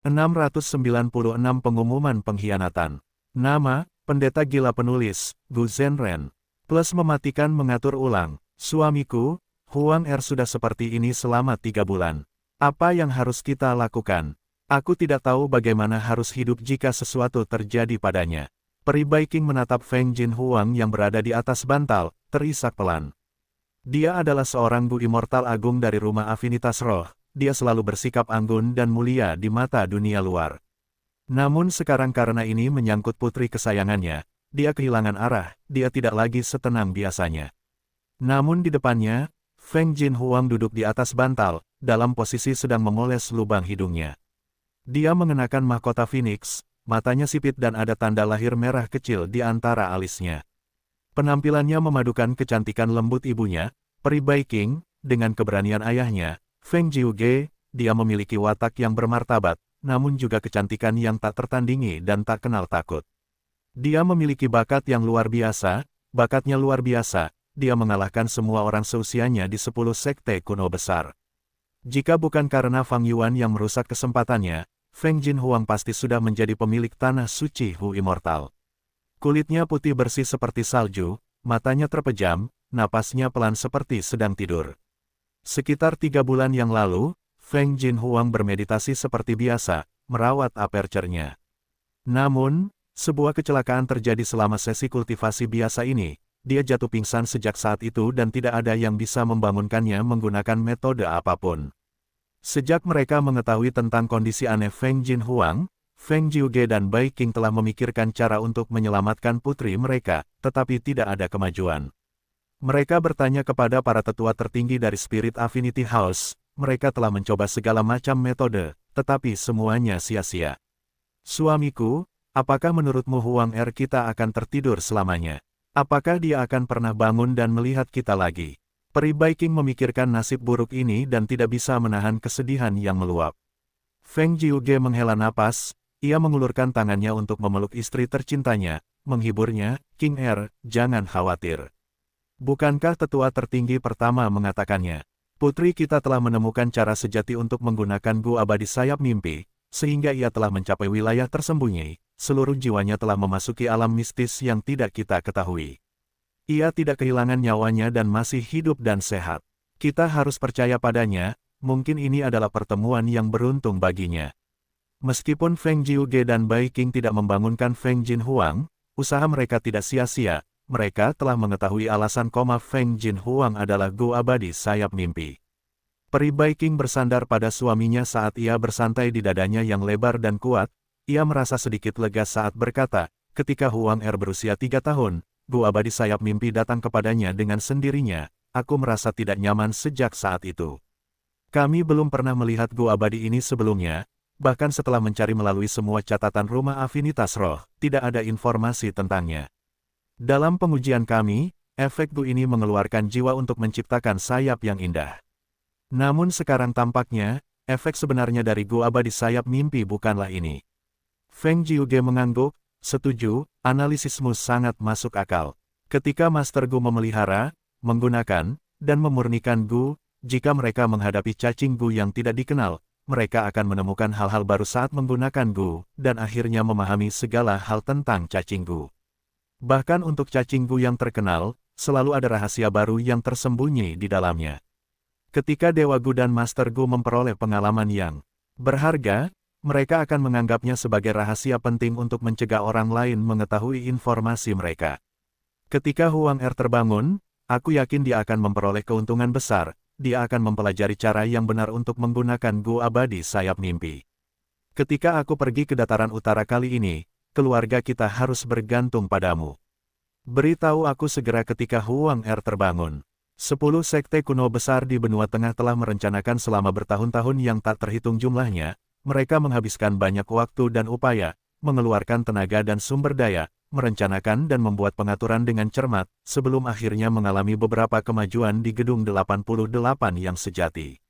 696 Pengumuman pengkhianatan. Nama, Pendeta Gila Penulis, Gu Zhenren. Plus mematikan mengatur ulang. Suamiku, Huang Er sudah seperti ini selama 3 bulan. Apa yang harus kita lakukan? Aku tidak tahu bagaimana harus hidup jika sesuatu terjadi padanya. Peri Baiking menatap Feng Jin Huang yang berada di atas bantal, terisak pelan. Dia adalah seorang Gu Immortal Agung dari Rumah Afinitas Roh. Dia selalu bersikap anggun dan mulia di mata dunia luar. Namun sekarang karena ini menyangkut putri kesayangannya, dia kehilangan arah, dia tidak lagi setenang biasanya. Namun di depannya, Feng Jin Huang duduk di atas bantal, dalam posisi sedang memoles lubang hidungnya. Dia mengenakan mahkota Phoenix, matanya sipit dan ada tanda lahir merah kecil di antara alisnya. Penampilannya memadukan kecantikan lembut ibunya, Peri Baiking, dengan keberanian ayahnya, Feng Jiuge. Dia memiliki watak yang bermartabat, namun juga kecantikan yang tak tertandingi dan tak kenal takut. Dia memiliki bakat yang luar biasa, bakatnya luar biasa, dia mengalahkan semua orang seusianya di 10 sekte kuno besar. Jika bukan karena Fang Yuan yang merusak kesempatannya, Feng Jin Huang pasti sudah menjadi pemilik tanah suci Hu Immortal. Kulitnya putih bersih seperti salju, matanya terpejam, napasnya pelan seperti sedang tidur. Sekitar 3 bulan yang lalu, Feng Jin Huang bermeditasi seperti biasa, merawat aperture-nya. Namun, sebuah kecelakaan terjadi selama sesi kultivasi biasa ini. Dia jatuh pingsan sejak saat itu dan tidak ada yang bisa membangunkannya menggunakan metode apapun. Sejak mereka mengetahui tentang kondisi aneh Feng Jin Huang, Feng Jiuge dan Bai Qing telah memikirkan cara untuk menyelamatkan putri mereka, tetapi tidak ada kemajuan. Mereka bertanya kepada para tetua tertinggi dari Spirit Affinity House, mereka telah mencoba segala macam metode, tetapi semuanya sia-sia. Suamiku, apakah menurutmu Huang Er kita akan tertidur selamanya? Apakah dia akan pernah bangun dan melihat kita lagi? Peri Baiking memikirkan nasib buruk ini dan tidak bisa menahan kesedihan yang meluap. Feng Jiuge menghela napas, ia mengulurkan tangannya untuk memeluk istri tercintanya, menghiburnya, King Er, jangan khawatir. Bukankah tetua tertinggi pertama mengatakannya? Putri kita telah menemukan cara sejati untuk menggunakan Gu abadi sayap mimpi, sehingga ia telah mencapai wilayah tersembunyi, seluruh jiwanya telah memasuki alam mistis yang tidak kita ketahui. Ia tidak kehilangan nyawanya dan masih hidup dan sehat. Kita harus percaya padanya, mungkin ini adalah pertemuan yang beruntung baginya. Meskipun Feng Jiuge dan Bai Qing tidak membangunkan Feng Jin Huang, usaha mereka tidak sia-sia. Mereka telah mengetahui alasan Feng Jin Huang adalah Gu abadi sayap mimpi. Peri Baiking bersandar pada suaminya saat ia bersantai di dadanya yang lebar dan kuat. Ia merasa sedikit lega saat berkata, ketika Huang Er berusia 3 tahun, Gu abadi sayap mimpi datang kepadanya dengan sendirinya. Aku merasa tidak nyaman sejak saat itu. Kami belum pernah melihat Gu abadi ini sebelumnya, bahkan setelah mencari melalui semua catatan Rumah Afinitas Roh, tidak ada informasi tentangnya. Dalam pengujian kami, efek Gu ini mengeluarkan jiwa untuk menciptakan sayap yang indah. Namun sekarang tampaknya, efek sebenarnya dari Gu abadi sayap mimpi bukanlah ini. Feng Jiuge mengangguk, setuju, analisismu sangat masuk akal. Ketika Master Gu memelihara, menggunakan, dan memurnikan Gu, jika mereka menghadapi cacing Gu yang tidak dikenal, mereka akan menemukan hal-hal baru saat menggunakan Gu, dan akhirnya memahami segala hal tentang cacing Gu. Bahkan untuk cacing Gu yang terkenal, selalu ada rahasia baru yang tersembunyi di dalamnya. Ketika Dewa Gu dan Master Gu memperoleh pengalaman yang berharga, mereka akan menganggapnya sebagai rahasia penting untuk mencegah orang lain mengetahui informasi mereka. Ketika Huang Er terbangun, aku yakin dia akan memperoleh keuntungan besar, dia akan mempelajari cara yang benar untuk menggunakan Gu abadi sayap mimpi. Ketika aku pergi ke dataran utara kali ini, keluarga kita harus bergantung padamu. Beritahu aku segera ketika Huang Er terbangun. 10 sekte kuno besar di benua tengah telah merencanakan selama bertahun-tahun yang tak terhitung jumlahnya, mereka menghabiskan banyak waktu dan upaya, mengeluarkan tenaga dan sumber daya, merencanakan dan membuat pengaturan dengan cermat, sebelum akhirnya mengalami beberapa kemajuan di Gedung 88 yang sejati.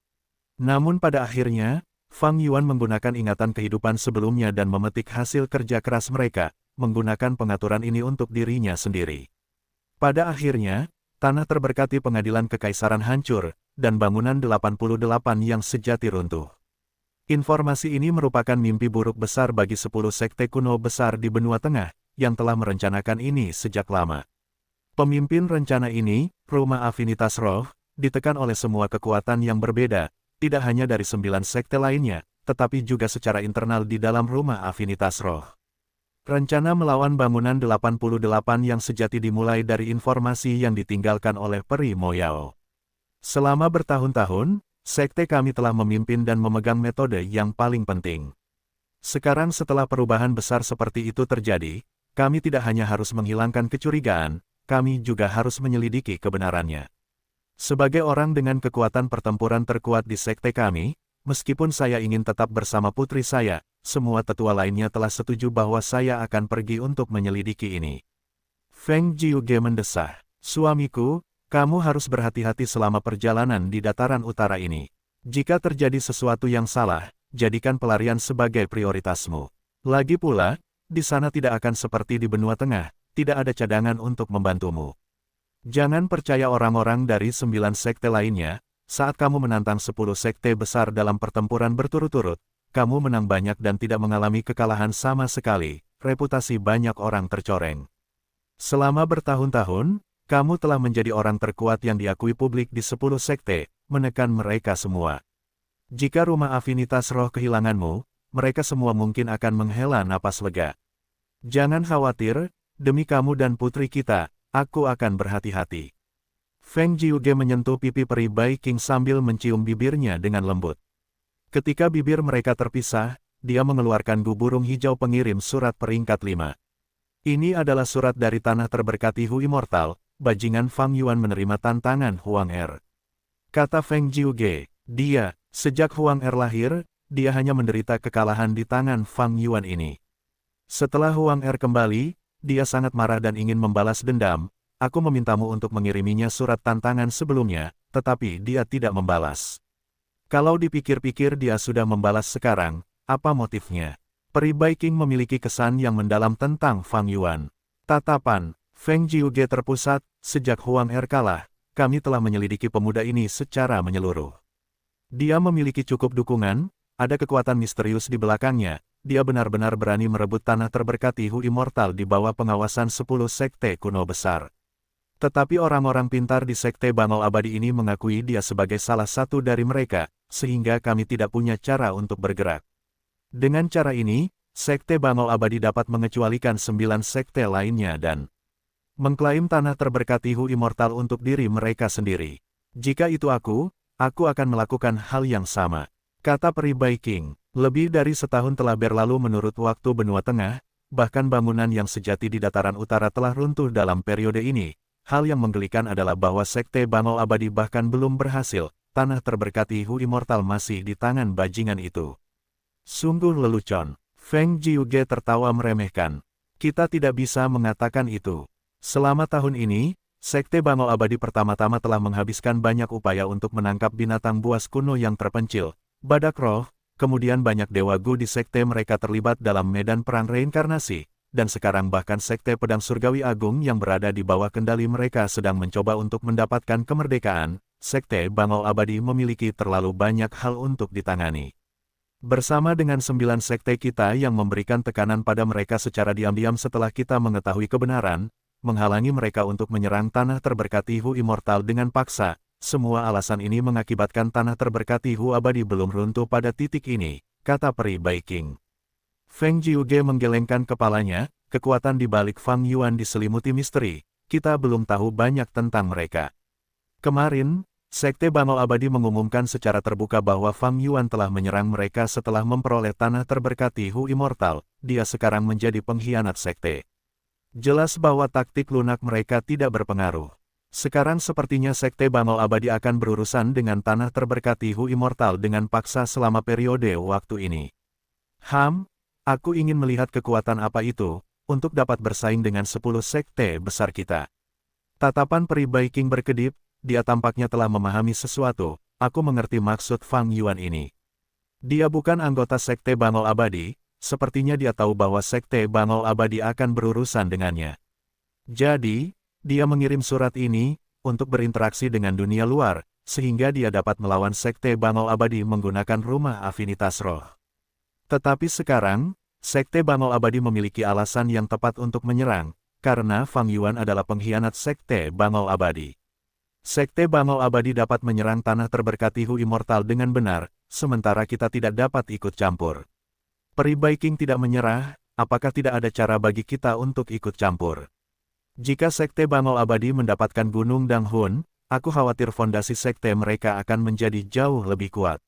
Namun pada akhirnya, Fang Yuan menggunakan ingatan kehidupan sebelumnya dan memetik hasil kerja keras mereka, menggunakan pengaturan ini untuk dirinya sendiri. Pada akhirnya, tanah terberkati pengadilan kekaisaran hancur, dan bangunan 88 yang sejati runtuh. Informasi ini merupakan mimpi buruk besar bagi 10 sekte kuno besar di benua tengah, yang telah merencanakan ini sejak lama. Pemimpin rencana ini, Rumah Afinitas Roh, ditekan oleh semua kekuatan yang berbeda, tidak hanya dari 9 sekte lainnya, tetapi juga secara internal di dalam Rumah Afinitas Roh. Rencana melawan bangunan 88 yang sejati dimulai dari informasi yang ditinggalkan oleh Peri Moyao. Selama bertahun-tahun, sekte kami telah memimpin dan memegang metode yang paling penting. Sekarang setelah perubahan besar seperti itu terjadi, kami tidak hanya harus menghilangkan kecurigaan, kami juga harus menyelidiki kebenarannya. Sebagai orang dengan kekuatan pertempuran terkuat di sekte kami, meskipun saya ingin tetap bersama putri saya, semua tetua lainnya telah setuju bahwa saya akan pergi untuk menyelidiki ini. Feng Jiuge mendesah, "Suamiku, kamu harus berhati-hati selama perjalanan di dataran utara ini. Jika terjadi sesuatu yang salah, jadikan pelarian sebagai prioritasmu. Lagi pula, di sana tidak akan seperti di benua tengah, tidak ada cadangan untuk membantumu. Jangan percaya orang-orang dari 9 sekte lainnya, saat kamu menantang 10 sekte besar dalam pertempuran berturut-turut, kamu menang banyak dan tidak mengalami kekalahan sama sekali, reputasi banyak orang tercoreng. Selama bertahun-tahun, kamu telah menjadi orang terkuat yang diakui publik di 10 sekte, menekan mereka semua. Jika Rumah Afinitas Roh kehilanganmu, mereka semua mungkin akan menghela napas lega. Jangan khawatir, demi kamu dan putri kita, aku akan berhati-hati." Feng Jiuge menyentuh pipi Peri Bai King sambil mencium bibirnya dengan lembut. Ketika bibir mereka terpisah, dia mengeluarkan burung hijau pengirim surat peringkat 5. Ini adalah surat dari tanah terberkati Hu Immortal. Bajingan Fang Yuan menerima tantangan Huang Er. Kata Feng Jiuge, sejak Huang Er lahir, dia hanya menderita kekalahan di tangan Fang Yuan ini. Setelah Huang Er kembali, dia sangat marah dan ingin membalas dendam. Aku memintamu untuk mengiriminya surat tantangan sebelumnya, tetapi dia tidak membalas. Kalau dipikir-pikir dia sudah membalas sekarang, apa motifnya? Peri Bai King memiliki kesan yang mendalam tentang Fang Yuan. Tatapan Feng Jiuge terpusat, sejak Huang Er kalah, kami telah menyelidiki pemuda ini secara menyeluruh. Dia memiliki cukup dukungan, ada kekuatan misterius di belakangnya, dia benar-benar berani merebut tanah terberkati Hu Immortal di bawah pengawasan 10 sekte kuno besar. Tetapi orang-orang pintar di sekte Bangau Abadi ini mengakui dia sebagai salah satu dari mereka, sehingga kami tidak punya cara untuk bergerak. Dengan cara ini, sekte Bangau Abadi dapat mengecualikan 9 sekte lainnya dan mengklaim tanah terberkati Hu Immortal untuk diri mereka sendiri. Jika itu aku akan melakukan hal yang sama, kata Peri Bai King. Lebih dari setahun telah berlalu menurut waktu benua tengah, bahkan bangunan yang sejati di dataran utara telah runtuh dalam periode ini. Hal yang menggelikan adalah bahwa sekte Bangau Abadi bahkan belum berhasil, tanah terberkati Hu Immortal masih di tangan bajingan itu. Sungguh lelucon. Feng Jiuge tertawa meremehkan. Kita tidak bisa mengatakan itu. Selama tahun ini, sekte Bangau Abadi pertama-tama telah menghabiskan banyak upaya untuk menangkap binatang buas kuno yang terpencil, badak roh, kemudian banyak dewa Gu di sekte mereka terlibat dalam medan perang reinkarnasi, dan sekarang bahkan sekte pedang surgawi agung yang berada di bawah kendali mereka sedang mencoba untuk mendapatkan kemerdekaan. Sekte Bangau Abadi memiliki terlalu banyak hal untuk ditangani. Bersama dengan 9 sekte kita yang memberikan tekanan pada mereka secara diam-diam setelah kita mengetahui kebenaran, menghalangi mereka untuk menyerang tanah terberkati Hu Immortal dengan paksa. Semua alasan ini mengakibatkan tanah terberkati Hu Abadi belum runtuh pada titik ini, kata Peri Bai King. Feng Jiuge menggelengkan kepalanya, kekuatan di balik Fang Yuan diselimuti misteri, kita belum tahu banyak tentang mereka. Kemarin, sekte Bangau Abadi mengumumkan secara terbuka bahwa Fang Yuan telah menyerang mereka setelah memperoleh tanah terberkati Hu Immortal, dia sekarang menjadi pengkhianat sekte. Jelas bahwa taktik lunak mereka tidak berpengaruh. Sekarang sepertinya sekte Bangau Abadi akan berurusan dengan tanah terberkati Hu Immortal dengan paksa selama periode waktu ini. Aku ingin melihat kekuatan apa itu, untuk dapat bersaing dengan 10 sekte besar kita. Tatapan Peri Bai King berkedip, dia tampaknya telah memahami sesuatu, aku mengerti maksud Fang Yuan ini. Dia bukan anggota sekte Bangau Abadi, sepertinya dia tahu bahwa sekte Bangau Abadi akan berurusan dengannya. Jadi, dia mengirim surat ini, untuk berinteraksi dengan dunia luar, sehingga dia dapat melawan Sekte Bangau Abadi menggunakan rumah afinitas roh. Tetapi sekarang, Sekte Bangau Abadi memiliki alasan yang tepat untuk menyerang, karena Fang Yuan adalah pengkhianat Sekte Bangau Abadi. Sekte Bangau Abadi dapat menyerang tanah terberkati Hu Immortal dengan benar, sementara kita tidak dapat ikut campur. Peri Baiking tidak menyerah, apakah tidak ada cara bagi kita untuk ikut campur? Jika Sekte Bangau Abadi mendapatkan Gunung Dang Hun, aku khawatir fondasi sekte mereka akan menjadi jauh lebih kuat.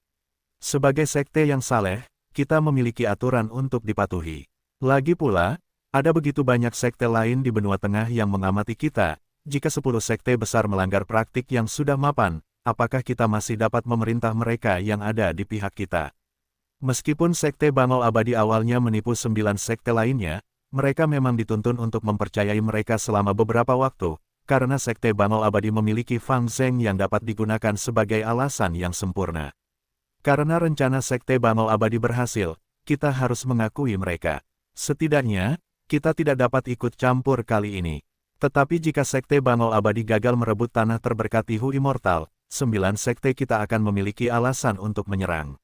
Sebagai sekte yang saleh, kita memiliki aturan untuk dipatuhi. Lagi pula, ada begitu banyak sekte lain di benua tengah yang mengamati kita. Jika 10 sekte besar melanggar praktik yang sudah mapan, apakah kita masih dapat memerintah mereka yang ada di pihak kita? Meskipun Sekte Bangau Abadi awalnya menipu 9 sekte lainnya, mereka memang dituntun untuk mempercayai mereka selama beberapa waktu, karena Sekte Bangau Abadi memiliki Fang Zheng yang dapat digunakan sebagai alasan yang sempurna. Karena rencana Sekte Bangau Abadi berhasil, kita harus mengakui mereka. Setidaknya, kita tidak dapat ikut campur kali ini. Tetapi jika Sekte Bangau Abadi gagal merebut tanah terberkati Hu Immortal, 9 sekte kita akan memiliki alasan untuk menyerang.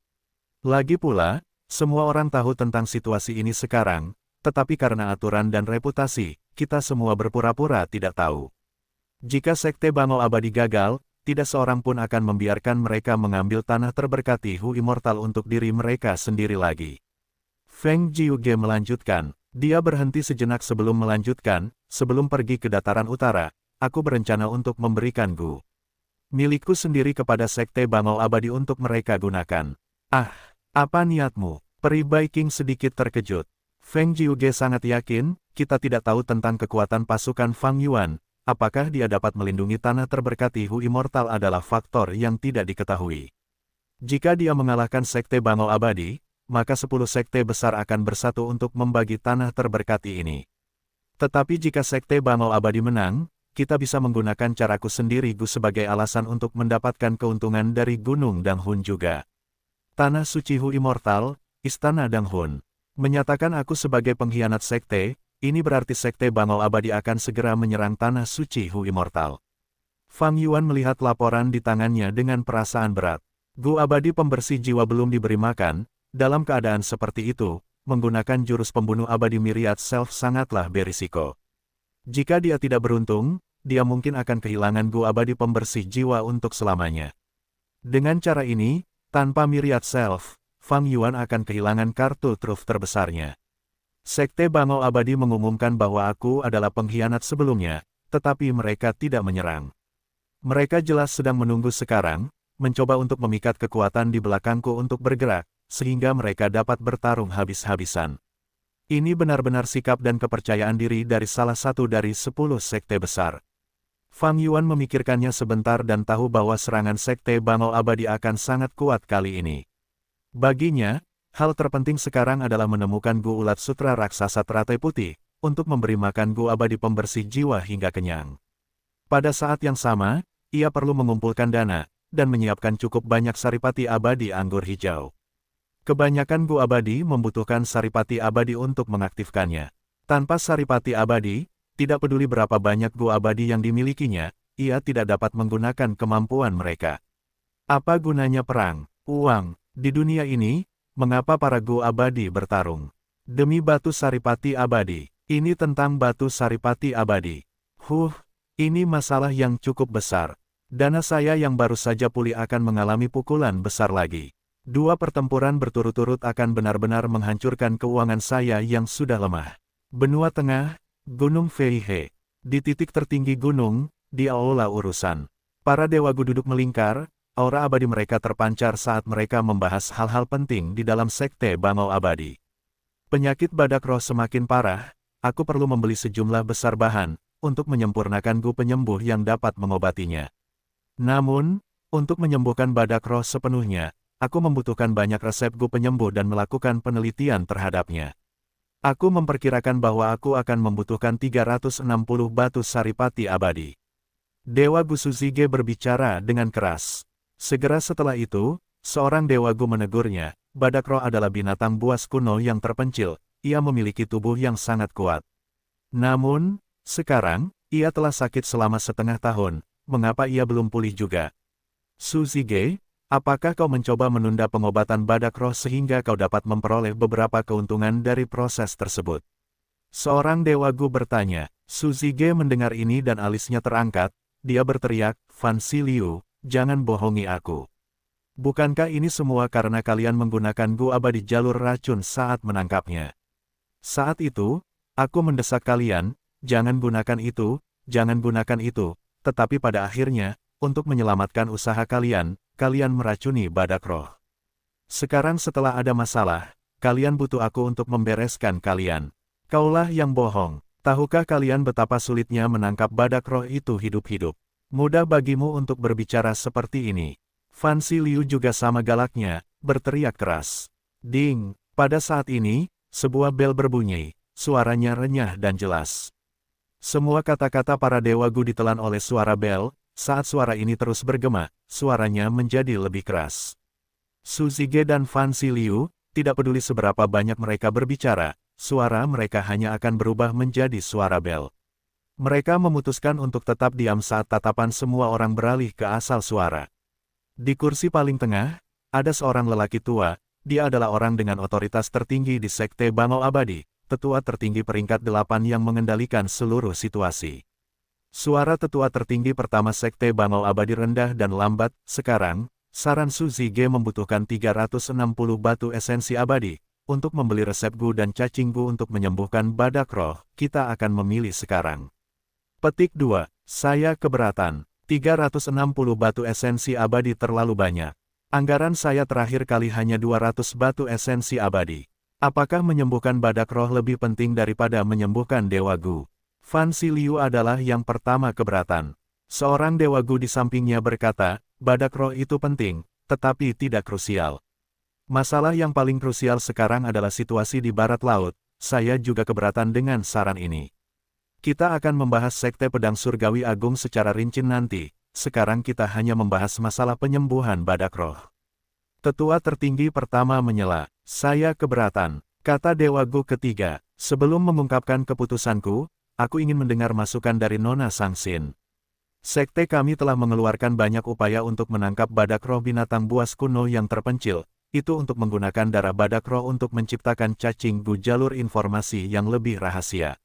Lagi pula, semua orang tahu tentang situasi ini sekarang, tetapi karena aturan dan reputasi, kita semua berpura-pura tidak tahu. Jika Sekte Bangau Abadi gagal, tidak seorang pun akan membiarkan mereka mengambil tanah terberkati Hu Immortal untuk diri mereka sendiri lagi. Feng Jiuge melanjutkan. Dia berhenti sejenak sebelum melanjutkan, sebelum pergi ke dataran utara, aku berencana untuk memberikan Gu milikku sendiri kepada Sekte Bangau Abadi untuk mereka gunakan. Ah, apa niatmu? Peri Baiking sedikit terkejut. Feng Jiuge sangat yakin, kita tidak tahu tentang kekuatan pasukan Fang Yuan, apakah dia dapat melindungi tanah terberkati Hu Immortal adalah faktor yang tidak diketahui. Jika dia mengalahkan Sekte Bangau Abadi, maka 10 sekte besar akan bersatu untuk membagi tanah terberkati ini. Tetapi jika Sekte Bangau Abadi menang, kita bisa menggunakan caraku sendiri Gu sebagai alasan untuk mendapatkan keuntungan dari Gunung Dang Hun juga. Tanah Suci Hu Immortal, Istana Dang Hun. Menyatakan aku sebagai pengkhianat sekte, ini berarti Sekte Bangau Abadi akan segera menyerang Tanah Suci Hu Immortal. Fang Yuan melihat laporan di tangannya dengan perasaan berat. Gu Abadi pembersih jiwa belum diberi makan. Dalam keadaan seperti itu, menggunakan jurus pembunuh abadi Myriad Self sangatlah berisiko. Jika dia tidak beruntung, dia mungkin akan kehilangan Gu Abadi pembersih jiwa untuk selamanya. Dengan cara ini, tanpa Myriad Self, Fang Yuan akan kehilangan kartu truf terbesarnya. Sekte Bangau Abadi mengumumkan bahwa aku adalah pengkhianat sebelumnya, tetapi mereka tidak menyerang. Mereka jelas sedang menunggu sekarang, mencoba untuk memikat kekuatan di belakangku untuk bergerak, sehingga mereka dapat bertarung habis-habisan. Ini benar-benar sikap dan kepercayaan diri dari salah satu dari 10 sekte besar. Fang Yuan memikirkannya sebentar dan tahu bahwa serangan Sekte Bangau Abadi akan sangat kuat kali ini. Baginya, hal terpenting sekarang adalah menemukan Gu Ulat Sutra Raksasa Teratai Putih, untuk memberi makan Gu Abadi pembersih jiwa hingga kenyang. Pada saat yang sama, ia perlu mengumpulkan dana, dan menyiapkan cukup banyak saripati abadi anggur hijau. Kebanyakan Gu Abadi membutuhkan saripati abadi untuk mengaktifkannya. Tanpa saripati abadi, tidak peduli berapa banyak Gu Abadi yang dimilikinya, ia tidak dapat menggunakan kemampuan mereka. Apa gunanya perang, uang, di dunia ini? Mengapa para Gu Abadi bertarung? Demi batu saripati abadi. Ini tentang batu saripati abadi. Ini masalah yang cukup besar. Dana saya yang baru saja pulih akan mengalami pukulan besar lagi. 2 pertempuran berturut-turut akan benar-benar menghancurkan keuangan saya yang sudah lemah. Benua Tengah, Gunung Feihe. Di titik tertinggi gunung, di aula urusan. Para dewa Gu duduk melingkar, aura abadi mereka terpancar saat mereka membahas hal-hal penting di dalam Sekte Bangau Abadi. Penyakit badak roh semakin parah, aku perlu membeli sejumlah besar bahan, untuk menyempurnakan Gu penyembuh yang dapat mengobatinya. Namun, untuk menyembuhkan badak roh sepenuhnya, aku membutuhkan banyak resep Gu penyembuh dan melakukan penelitian terhadapnya. Aku memperkirakan bahwa aku akan membutuhkan 360 batu saripati abadi. Dewa Gu Suzige berbicara dengan keras. Segera setelah itu, seorang Dewa Gu menegurnya, badak roh adalah binatang buas kuno yang terpencil, ia memiliki tubuh yang sangat kuat. Namun, sekarang, ia telah sakit selama setengah tahun, mengapa ia belum pulih juga? Su Zige, apakah kau mencoba menunda pengobatan badak roh sehingga kau dapat memperoleh beberapa keuntungan dari proses tersebut? Seorang Dewa Gu bertanya. Su Zige mendengar ini dan alisnya terangkat, dia berteriak, Fan Si Liu, jangan bohongi aku. Bukankah ini semua karena kalian menggunakan Gu abadi jalur racun saat menangkapnya? Saat itu, aku mendesak kalian, jangan gunakan itu, tetapi pada akhirnya, untuk menyelamatkan usaha kalian, kalian meracuni badak roh. Sekarang setelah ada masalah, kalian butuh aku untuk membereskan kalian. Kaulah yang bohong. Tahukah kalian betapa sulitnya menangkap badak roh itu hidup-hidup? Mudah bagimu untuk berbicara seperti ini. Fan Si Liu juga sama galaknya, berteriak keras. Ding, pada saat ini, sebuah bel berbunyi, suaranya renyah dan jelas. Semua kata-kata para Dewa Gu ditelan oleh suara bel, saat suara ini terus bergema, suaranya menjadi lebih keras. Su Zige dan Fan Si Liu, tidak peduli seberapa banyak mereka berbicara, suara mereka hanya akan berubah menjadi suara bel. Mereka memutuskan untuk tetap diam saat tatapan semua orang beralih ke asal suara. Di kursi paling tengah, ada seorang lelaki tua, dia adalah orang dengan otoritas tertinggi di Sekte Bangau Abadi, tetua tertinggi peringkat 8 yang mengendalikan seluruh situasi. Suara tetua tertinggi pertama Sekte Bangau Abadi rendah dan lambat, sekarang, saran Su Zige membutuhkan 360 batu esensi abadi, untuk membeli resep Gu dan cacing Gu untuk menyembuhkan badak roh, kita akan memilih sekarang. Petik 2, saya keberatan, 360 batu esensi abadi terlalu banyak. Anggaran saya terakhir kali hanya 200 batu esensi abadi. Apakah menyembuhkan badak roh lebih penting daripada menyembuhkan Dewa Gu? Fan Si Liu adalah yang pertama keberatan. Seorang Dewa Gu di sampingnya berkata, badak roh itu penting, tetapi tidak krusial. Masalah yang paling krusial sekarang adalah situasi di barat laut, saya juga keberatan dengan saran ini. Kita akan membahas Sekte Pedang Surgawi Agung secara rinci nanti. Sekarang kita hanya membahas masalah penyembuhan badak roh. Tetua tertinggi pertama menyela, saya keberatan, kata Dewa Gu ketiga, sebelum mengungkapkan keputusanku, aku ingin mendengar masukan dari Nona Sangsin. Sekte kami telah mengeluarkan banyak upaya untuk menangkap badak roh binatang buas kuno yang terpencil, itu untuk menggunakan darah badak roh untuk menciptakan cacing Gu jalur informasi yang lebih rahasia.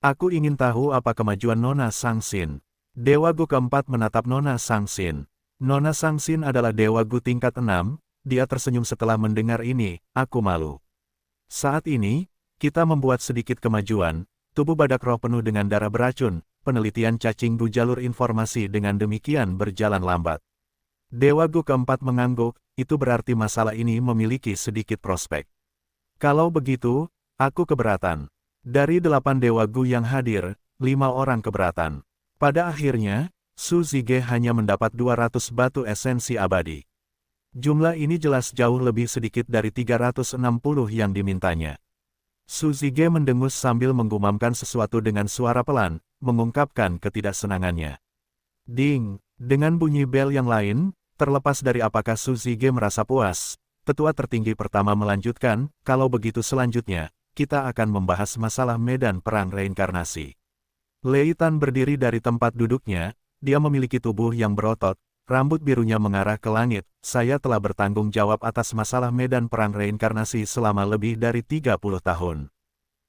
Aku ingin tahu apa kemajuan Nona Sangsin. Dewa Gu keempat menatap Nona Sangsin. Nona Sangsin adalah Dewa Gu tingkat 6, dia tersenyum setelah mendengar ini, aku malu. Saat ini, kita membuat sedikit kemajuan, tubuh badak roh penuh dengan darah beracun, penelitian cacing Gu jalur informasi dengan demikian berjalan lambat. Dewa Gu keempat mengangguk, itu berarti masalah ini memiliki sedikit prospek. Kalau begitu, aku keberatan. Dari 8 Dewa Gu yang hadir, 5 orang keberatan. Pada akhirnya, Su Zige hanya mendapat 200 batu esensi abadi. Jumlah ini jelas jauh lebih sedikit dari 360 yang dimintanya. Su Zige mendengus sambil menggumamkan sesuatu dengan suara pelan, mengungkapkan ketidaksenangannya. Ding, dengan bunyi bel yang lain, terlepas dari apakah Su Zige merasa puas, tetua tertinggi pertama melanjutkan, kalau begitu selanjutnya, kita akan membahas masalah medan perang reinkarnasi. Lei Tan berdiri dari tempat duduknya, dia memiliki tubuh yang berotot, rambut birunya mengarah ke langit, saya telah bertanggung jawab atas masalah medan perang reinkarnasi selama lebih dari 30 tahun.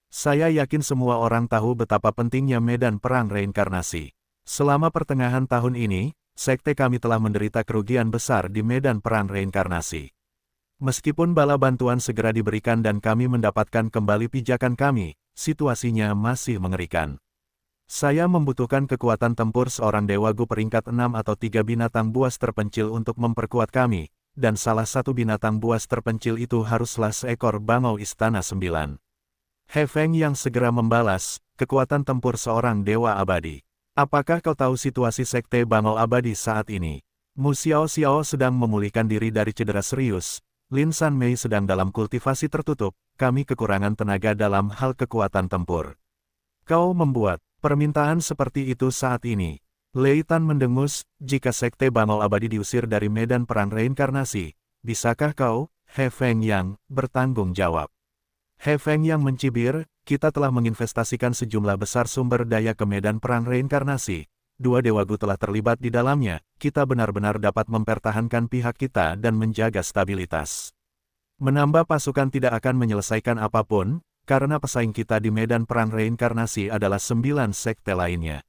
Saya yakin semua orang tahu betapa pentingnya medan perang reinkarnasi. Selama pertengahan tahun ini, sekte kami telah menderita kerugian besar di medan perang reinkarnasi. Meskipun bala bantuan segera diberikan dan kami mendapatkan kembali pijakan kami, situasinya masih mengerikan. Saya membutuhkan kekuatan tempur seorang Dewa Gu peringkat 6 atau 3 binatang buas terpencil untuk memperkuat kami, dan salah satu binatang buas terpencil itu haruslah seekor bangau Istana 9. He Feng yang segera membalas, kekuatan tempur seorang Dewa Abadi. Apakah kau tahu situasi Sekte Bangau Abadi saat ini? Mu Xiao Xiao sedang memulihkan diri dari cedera serius, Lin San Mei sedang dalam kultivasi tertutup, kami kekurangan tenaga dalam hal kekuatan tempur. Kau membuat permintaan seperti itu saat ini. Lei Tan mendengus, jika Sekte Bangau Abadi diusir dari medan perang reinkarnasi, bisakah kau, He Feng Yang, bertanggung jawab? He Feng Yang mencibir, kita telah menginvestasikan sejumlah besar sumber daya ke medan perang reinkarnasi, dua Dewa Gu telah terlibat di dalamnya, kita benar-benar dapat mempertahankan pihak kita dan menjaga stabilitas. Menambah pasukan tidak akan menyelesaikan apapun, karena pesaing kita di medan perang reinkarnasi adalah 9 sekte lainnya.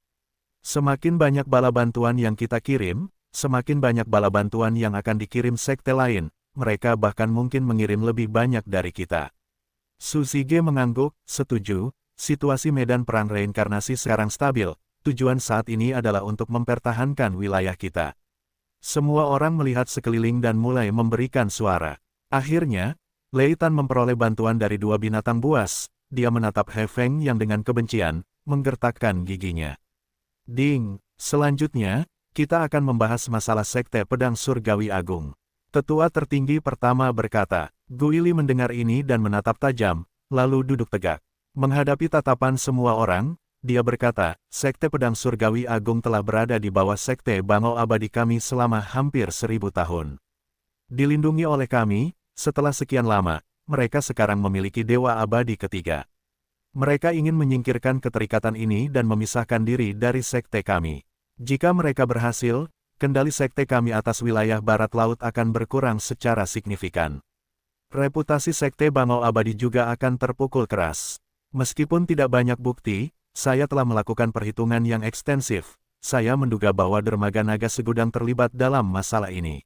Semakin banyak bala bantuan yang kita kirim, semakin banyak bala bantuan yang akan dikirim sekte lain, mereka bahkan mungkin mengirim lebih banyak dari kita. Su Zige mengangguk, setuju, situasi medan perang reinkarnasi sekarang stabil, tujuan saat ini adalah untuk mempertahankan wilayah kita. Semua orang melihat sekeliling dan mulai memberikan suara. Akhirnya, Lei Tan memperoleh bantuan dari dua binatang buas, dia menatap He Feng yang dengan kebencian, menggertakkan giginya. Ding, selanjutnya, kita akan membahas masalah Sekte Pedang Surgawi Agung. Tetua tertinggi pertama berkata. Gu Ili mendengar ini dan menatap tajam, lalu duduk tegak. Menghadapi tatapan semua orang, dia berkata, Sekte Pedang Surgawi Agung telah berada di bawah Sekte Bangau Abadi kami selama hampir 1000 tahun. Dilindungi oleh kami, setelah sekian lama, mereka sekarang memiliki Dewa Abadi ketiga. Mereka ingin menyingkirkan keterikatan ini dan memisahkan diri dari sekte kami. Jika mereka berhasil, kendali sekte kami atas wilayah barat laut akan berkurang secara signifikan. Reputasi sekte Bangau Abadi juga akan terpukul keras. Meskipun tidak banyak bukti, saya telah melakukan perhitungan yang ekstensif. Saya menduga bahwa Dermaga Naga Segudang terlibat dalam masalah ini.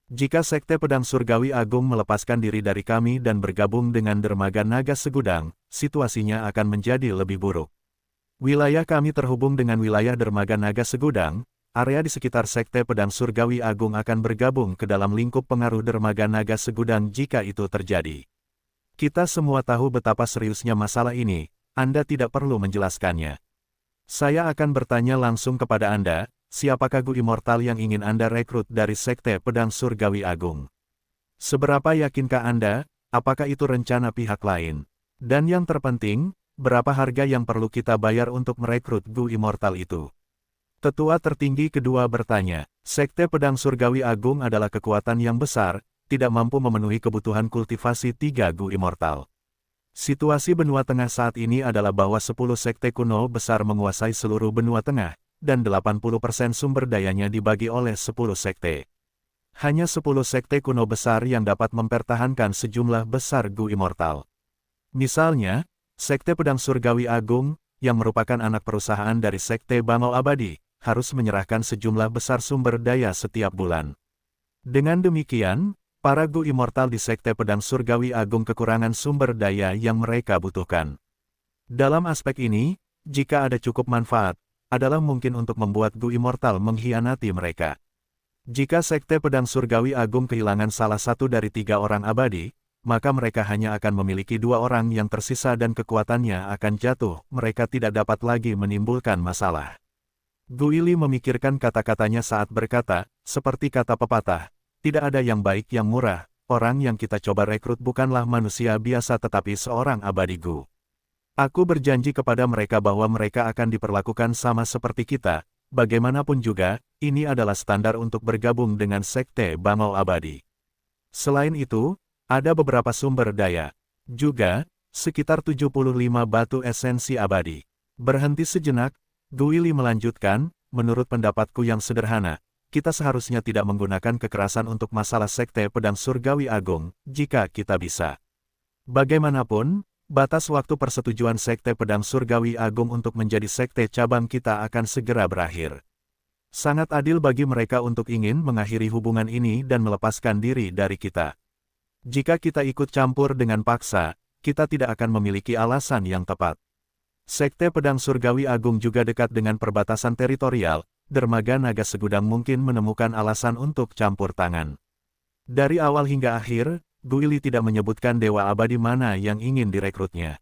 Jika Sekte Pedang Surgawi Agung melepaskan diri dari kami dan bergabung dengan Dermaga Naga Segudang, situasinya akan menjadi lebih buruk. Wilayah kami terhubung dengan wilayah Dermaga Naga Segudang, area di sekitar Sekte Pedang Surgawi Agung akan bergabung ke dalam lingkup pengaruh Dermaga Naga Segudang jika itu terjadi. Kita semua tahu betapa seriusnya masalah ini, Anda tidak perlu menjelaskannya. Saya akan bertanya langsung kepada Anda, siapakah Gu Immortal yang ingin Anda rekrut dari Sekte Pedang Surgawi Agung? Seberapa yakinkah Anda, apakah itu rencana pihak lain? Dan yang terpenting, berapa harga yang perlu kita bayar untuk merekrut Gu Immortal itu? Tetua tertinggi kedua bertanya, Sekte Pedang Surgawi Agung adalah kekuatan yang besar, tidak mampu memenuhi kebutuhan kultivasi 3 Gu Immortal. Situasi benua tengah saat ini adalah bahwa 10 sekte kuno besar menguasai seluruh benua tengah, dan 80% sumber dayanya dibagi oleh 10 sekte. Hanya 10 sekte kuno besar yang dapat mempertahankan sejumlah besar Gu Immortal. Misalnya, Sekte Pedang Surgawi Agung, yang merupakan anak perusahaan dari Sekte Bangau Abadi, harus menyerahkan sejumlah besar sumber daya setiap bulan. Dengan demikian, para Gu Immortal di Sekte Pedang Surgawi Agung kekurangan sumber daya yang mereka butuhkan. Dalam aspek ini, jika ada cukup manfaat, adalah mungkin untuk membuat Gu Immortal mengkhianati mereka. Jika Sekte Pedang Surgawi Agung kehilangan salah satu dari 3 orang abadi, maka mereka hanya akan memiliki 2 orang yang tersisa dan kekuatannya akan jatuh, mereka tidak dapat lagi menimbulkan masalah. Gu Ili memikirkan kata-katanya saat berkata, seperti kata pepatah, tidak ada yang baik yang murah, orang yang kita coba rekrut bukanlah manusia biasa tetapi seorang abadi Gu. Aku berjanji kepada mereka bahwa mereka akan diperlakukan sama seperti kita, bagaimanapun juga, ini adalah standar untuk bergabung dengan Sekte Bangau Abadi. Selain itu, ada beberapa sumber daya. Juga, sekitar 75 batu esensi abadi. Berhenti sejenak, Gu Ili melanjutkan, menurut pendapatku yang sederhana, kita seharusnya tidak menggunakan kekerasan untuk masalah Sekte Pedang Surgawi Agung, jika kita bisa. Bagaimanapun, batas waktu persetujuan Sekte Pedang Surgawi Agung untuk menjadi sekte cabang kita akan segera berakhir. Sangat adil bagi mereka untuk ingin mengakhiri hubungan ini dan melepaskan diri dari kita. Jika kita ikut campur dengan paksa, kita tidak akan memiliki alasan yang tepat. Sekte Pedang Surgawi Agung juga dekat dengan perbatasan teritorial, Dermaga Naga Segudang mungkin menemukan alasan untuk campur tangan. Dari awal hingga akhir, Gu Ili tidak menyebutkan dewa abadi mana yang ingin direkrutnya.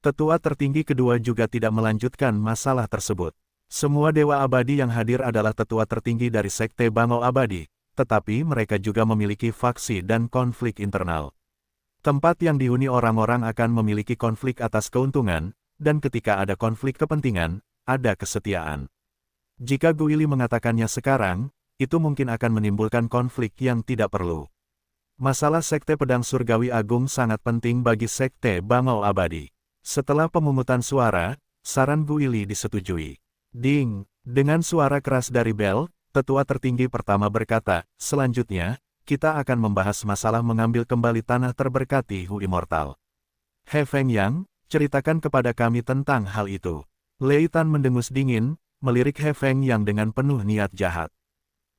Tetua tertinggi kedua juga tidak melanjutkan masalah tersebut. Semua dewa abadi yang hadir adalah tetua tertinggi dari Sekte Bangau Abadi, tetapi mereka juga memiliki faksi dan konflik internal. Tempat yang dihuni orang-orang akan memiliki konflik atas keuntungan, dan ketika ada konflik kepentingan, ada kesetiaan. Jika Gu Ili mengatakannya sekarang, itu mungkin akan menimbulkan konflik yang tidak perlu. Masalah Sekte Pedang Surgawi Agung sangat penting bagi Sekte Bangau Abadi. Setelah pemungutan suara, saran Gu Ili disetujui. Ding, Dengan suara keras dari Bell, tetua tertinggi pertama berkata, selanjutnya, kita akan membahas masalah mengambil kembali tanah terberkati Hu Immortal. He Feng Yang, ceritakan kepada kami tentang hal itu. Lei Tan mendengus dingin, melirik He Feng Yang dengan penuh niat jahat.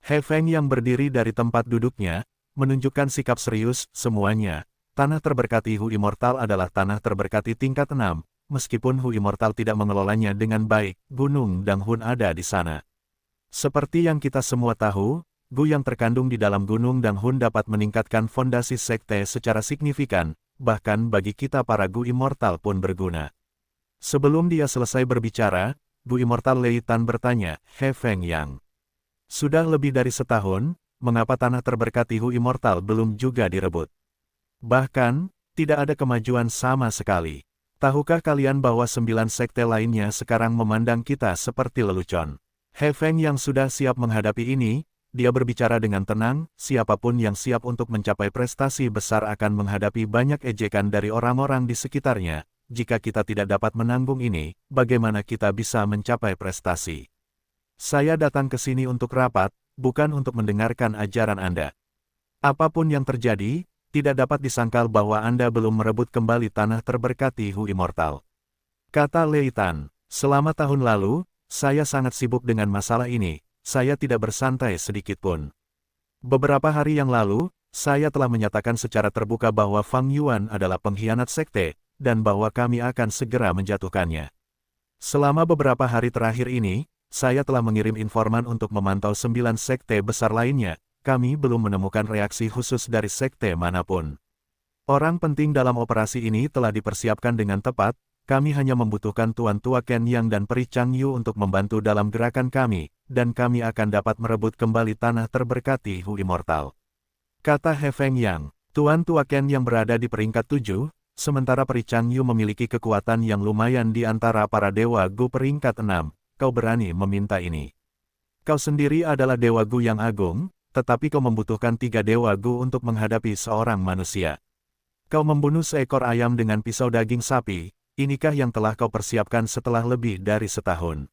He Feng Yang berdiri dari tempat duduknya, menunjukkan sikap serius, semuanya. Tanah terberkati Hu Immortal adalah tanah terberkati tingkat 6, meskipun Hu Immortal tidak mengelolanya dengan baik, Gunung Dang Hun ada di sana. Seperti yang kita semua tahu, Gu yang terkandung di dalam Gunung Dang Hun dapat meningkatkan fondasi sekte secara signifikan, bahkan bagi kita para Gu Immortal pun berguna. Sebelum dia selesai berbicara, Gu Immortal Lei Tan bertanya, He Feng Yang. Sudah lebih dari setahun, mengapa tanah terberkati Hu Immortal belum juga direbut? Bahkan, tidak ada kemajuan sama sekali. Tahukah kalian bahwa 9 sekte lainnya sekarang memandang kita seperti lelucon? He Feng yang sudah siap menghadapi ini, dia berbicara dengan tenang, siapapun yang siap untuk mencapai prestasi besar akan menghadapi banyak ejekan dari orang-orang di sekitarnya. Jika kita tidak dapat menanggung ini, bagaimana kita bisa mencapai prestasi? Saya datang ke sini untuk rapat, bukan untuk mendengarkan ajaran Anda. Apapun yang terjadi, tidak dapat disangkal bahwa Anda belum merebut kembali tanah terberkati Hu Immortal. Kata Lei Tan, selama tahun lalu, saya sangat sibuk dengan masalah ini, saya tidak bersantai sedikitpun. Beberapa hari yang lalu, saya telah menyatakan secara terbuka bahwa Fang Yuan adalah pengkhianat sekte, dan bahwa kami akan segera menjatuhkannya. Selama beberapa hari terakhir ini, saya telah mengirim informan untuk memantau 9 sekte besar lainnya. Kami belum menemukan reaksi khusus dari sekte manapun. Orang penting dalam operasi ini telah dipersiapkan dengan tepat, kami hanya membutuhkan Tuan Tua Ken Yang dan Peri Chang Yu untuk membantu dalam gerakan kami, dan kami akan dapat merebut kembali tanah terberkati Hu Immortal. Kata He Feng Yang, Tuan Tua Ken yang berada di peringkat 7, sementara Peri Chang Yu memiliki kekuatan yang lumayan di antara para dewa Gu peringkat 6, kau berani meminta ini. Kau sendiri adalah dewa Gu yang agung, tetapi kau membutuhkan 3 dewa Gu untuk menghadapi seorang manusia. Kau membunuh seekor ayam dengan pisau daging sapi, inikah yang telah kau persiapkan setelah lebih dari setahun?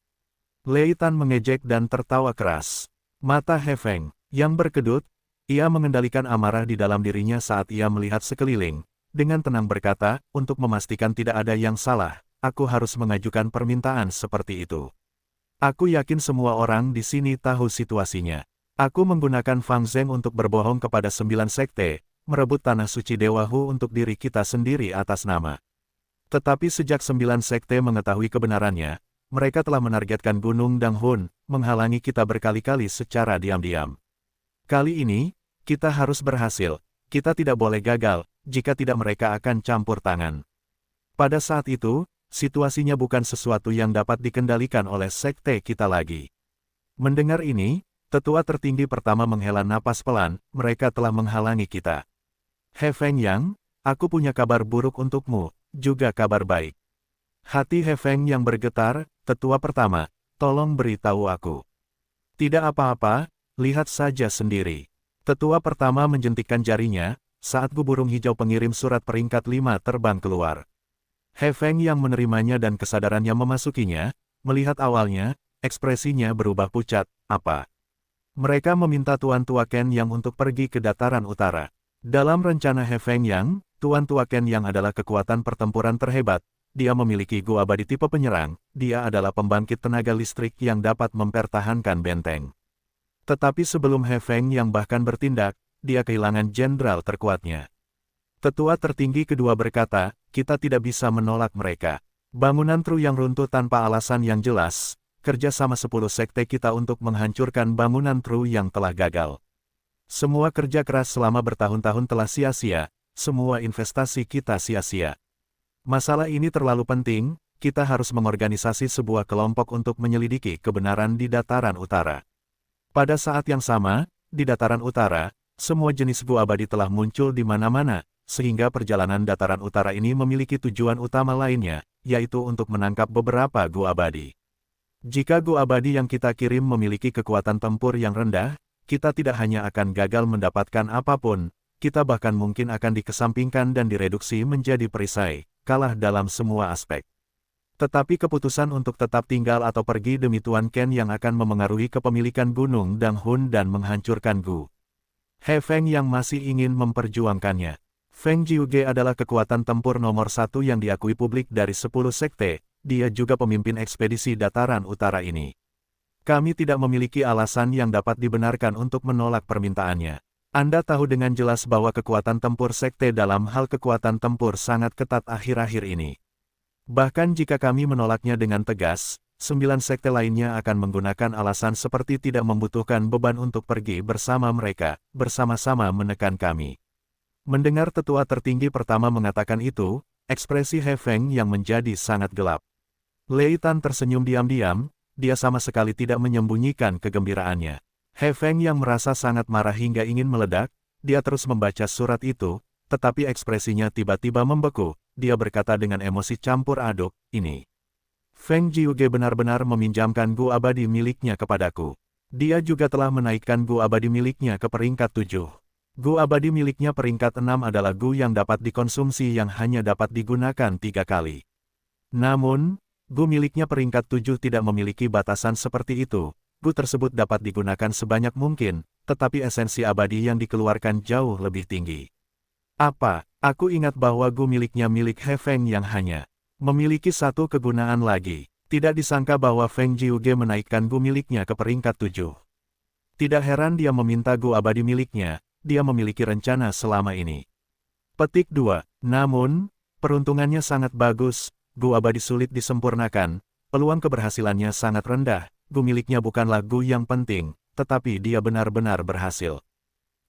Lei Tan mengejek dan tertawa keras. Mata He Feng yang berkedut, ia mengendalikan amarah di dalam dirinya saat ia melihat sekeliling. Dengan tenang berkata, untuk memastikan tidak ada yang salah, aku harus mengajukan permintaan seperti itu. Aku yakin semua orang di sini tahu situasinya. Aku menggunakan Fang Zheng untuk berbohong kepada 9 sekte, merebut tanah suci Dewa Hu untuk diri kita sendiri atas nama. Tetapi sejak 9 sekte mengetahui kebenarannya, mereka telah menargetkan Gunung Dang Hun, menghalangi kita berkali-kali secara diam-diam. Kali ini, kita harus berhasil, kita tidak boleh gagal, jika tidak mereka akan campur tangan. Pada saat itu, situasinya bukan sesuatu yang dapat dikendalikan oleh sekte kita lagi. Mendengar ini, tetua tertinggi pertama menghela napas pelan, mereka telah menghalangi kita. He Feng Yang, aku punya kabar buruk untukmu, juga kabar baik. Hati He Feng yang bergetar, tetua pertama, tolong beritahu aku. Tidak apa-apa, lihat saja sendiri. Tetua pertama menjentikkan jarinya, saat burung hijau pengirim surat peringkat 5 terbang keluar. He Feng yang menerimanya dan kesadarannya memasukinya, melihat awalnya, ekspresinya berubah pucat, apa? Mereka meminta Tuan Tua Ken Yang untuk pergi ke dataran utara. Dalam rencana He Feng Yang, Tuan Tua Ken Yang adalah kekuatan pertempuran terhebat. Dia memiliki Gu abadi tipe penyerang, dia adalah pembangkit tenaga listrik yang dapat mempertahankan benteng. Tetapi sebelum He Feng Yang bahkan bertindak, dia kehilangan jenderal terkuatnya. Tetua tertinggi kedua berkata, kita tidak bisa menolak mereka. Bangunan Tru yang runtuh tanpa alasan yang jelas, kerja sama 10 sekte kita untuk menghancurkan bangunan Tru yang telah gagal. Semua kerja keras selama bertahun-tahun telah sia-sia, semua investasi kita sia-sia. Masalah ini terlalu penting, kita harus mengorganisasi sebuah kelompok untuk menyelidiki kebenaran di dataran utara. Pada saat yang sama, di dataran utara, semua jenis Gu abadi telah muncul di mana-mana, sehingga perjalanan dataran utara ini memiliki tujuan utama lainnya, yaitu untuk menangkap beberapa Gu abadi. Jika Gu abadi yang kita kirim memiliki kekuatan tempur yang rendah, kita tidak hanya akan gagal mendapatkan apapun, kita bahkan mungkin akan dikesampingkan dan direduksi menjadi perisai, kalah dalam semua aspek. Tetapi keputusan untuk tetap tinggal atau pergi demi Tuan Ken yang akan memengaruhi kepemilikan Gunung Danghun dan menghancurkan Gu He Feng yang masih ingin memperjuangkannya. Feng Jiuge adalah kekuatan tempur nomor 1 yang diakui publik dari 10 sekte, dia juga pemimpin ekspedisi dataran utara ini. Kami tidak memiliki alasan yang dapat dibenarkan untuk menolak permintaannya. Anda tahu dengan jelas bahwa kekuatan tempur sekte dalam hal kekuatan tempur sangat ketat akhir-akhir ini. Bahkan jika kami menolaknya dengan tegas, 9 sekte lainnya akan menggunakan alasan seperti tidak membutuhkan beban untuk pergi bersama mereka, bersama-sama menekan kami. Mendengar tetua tertinggi pertama mengatakan itu, ekspresi He Feng yang menjadi sangat gelap. Lei Tan tersenyum diam-diam, dia sama sekali tidak menyembunyikan kegembiraannya. He Feng yang merasa sangat marah hingga ingin meledak, dia terus membaca surat itu, tetapi ekspresinya tiba-tiba membeku. Dia berkata dengan emosi campur aduk, ini. Feng Jiuge benar-benar meminjamkan Gu abadi miliknya kepadaku. Dia juga telah menaikkan Gu abadi miliknya ke peringkat 7. Gu abadi miliknya peringkat 6 adalah Gu yang dapat dikonsumsi yang hanya dapat digunakan 3 kali. Namun, Gu miliknya peringkat 7 tidak memiliki batasan seperti itu. Gu tersebut dapat digunakan sebanyak mungkin, tetapi esensi abadi yang dikeluarkan jauh lebih tinggi. Apa? Aku ingat bahwa Gu miliknya milik He Feng yang hanya memiliki satu kegunaan lagi. Tidak disangka bahwa Feng Jiuge menaikkan Gu miliknya ke peringkat 7. Tidak heran dia meminta Gu abadi miliknya, dia memiliki rencana selama ini. Petik 2. Namun, peruntungannya sangat bagus, Gu abadi sulit disempurnakan, peluang keberhasilannya sangat rendah, Gu miliknya bukanlah Gu yang penting, tetapi dia benar-benar berhasil.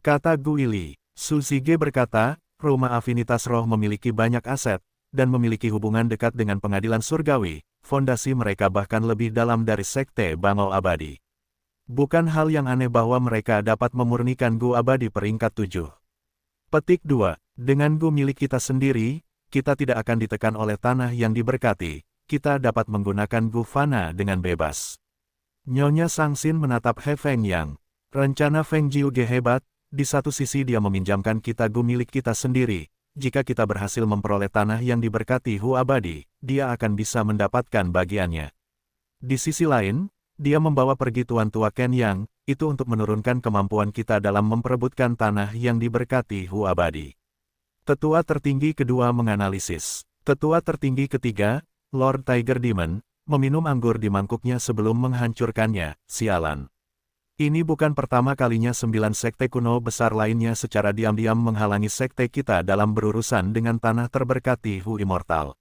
Kata Gu Ili. Su Zige berkata, Rumah Afinitas Roh memiliki banyak aset, dan memiliki hubungan dekat dengan pengadilan surgawi, fondasi mereka bahkan lebih dalam dari sekte Bangau Abadi. Bukan hal yang aneh bahwa mereka dapat memurnikan Gu abadi peringkat 7. Petik 2. Dengan Gu milik kita sendiri, kita tidak akan ditekan oleh tanah yang diberkati, kita dapat menggunakan Gu Fana dengan bebas. Nyonya Sangsin menatap He Feng yang, rencana Feng Jiuge hebat. Di satu sisi dia meminjamkan kita Gu milik kita sendiri, jika kita berhasil memperoleh tanah yang diberkati Hu abadi, dia akan bisa mendapatkan bagiannya. Di sisi lain, dia membawa pergi Tuan Tua Ken Yang, itu untuk menurunkan kemampuan kita dalam memperebutkan tanah yang diberkati Hu abadi. Tetua tertinggi kedua menganalisis. Tetua tertinggi ketiga, Lord Tiger Demon, meminum anggur di mangkuknya sebelum menghancurkannya, sialan. Ini bukan pertama kalinya 9 sekte kuno besar lainnya secara diam-diam menghalangi sekte kita dalam berurusan dengan tanah terberkati Hu Immortal.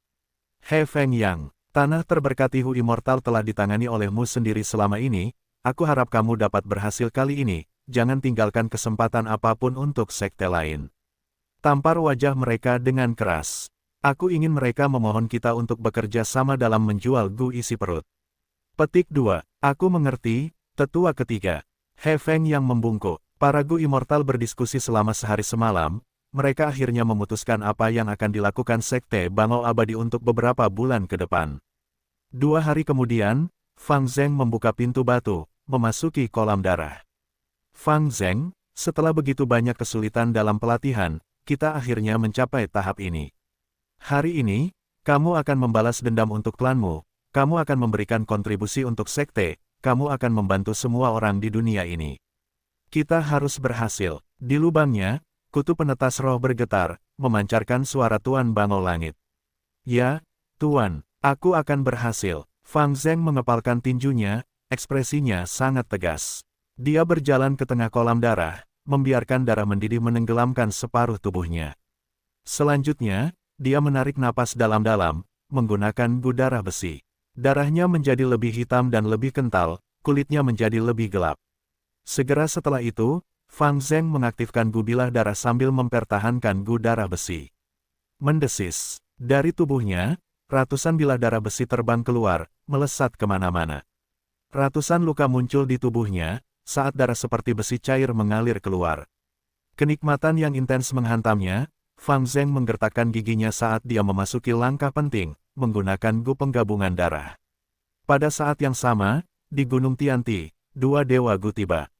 He Feng Yang, tanah terberkati Hu Immortal telah ditangani olehmu sendiri selama ini, aku harap kamu dapat berhasil kali ini, jangan tinggalkan kesempatan apapun untuk sekte lain. Tampar wajah mereka dengan keras. Aku ingin mereka memohon kita untuk bekerja sama dalam menjual Gu isi perut. Petik 2. Aku mengerti, tetua ketiga. He Feng yang membungkuk. Para Gu Immortal berdiskusi selama sehari semalam, mereka akhirnya memutuskan apa yang akan dilakukan sekte Bangau Abadi untuk beberapa bulan ke depan. 2 hari kemudian, Fang Zheng membuka pintu batu, memasuki kolam darah. Fang Zheng, setelah begitu banyak kesulitan dalam pelatihan, kita akhirnya mencapai tahap ini. Hari ini, kamu akan membalas dendam untuk klanmu, kamu akan memberikan kontribusi untuk sekte, kamu akan membantu semua orang di dunia ini. Kita harus berhasil. Di lubangnya, kutu penetas roh bergetar, memancarkan suara Tuan Bangau Langit. Ya, Tuan, aku akan berhasil. Fang Zheng mengepalkan tinjunya, ekspresinya sangat tegas. Dia berjalan ke tengah kolam darah, membiarkan darah mendidih menenggelamkan separuh tubuhnya. Selanjutnya, dia menarik napas dalam-dalam, menggunakan Gu darah besi. Darahnya menjadi lebih hitam dan lebih kental, kulitnya menjadi lebih gelap. Segera setelah itu, Fang Zheng mengaktifkan Gu bilah darah sambil mempertahankan Gu darah besi. Mendesis. Dari tubuhnya, ratusan bilah darah besi terbang keluar, melesat kemana-mana. Ratusan luka muncul di tubuhnya, saat darah seperti besi cair mengalir keluar. Kenikmatan yang intens menghantamnya, Fang Zheng menggertakkan giginya saat dia memasuki langkah penting, menggunakan Gu penggabungan darah. Pada saat yang sama, di Gunung Tianti, 2 dewa Gu tiba.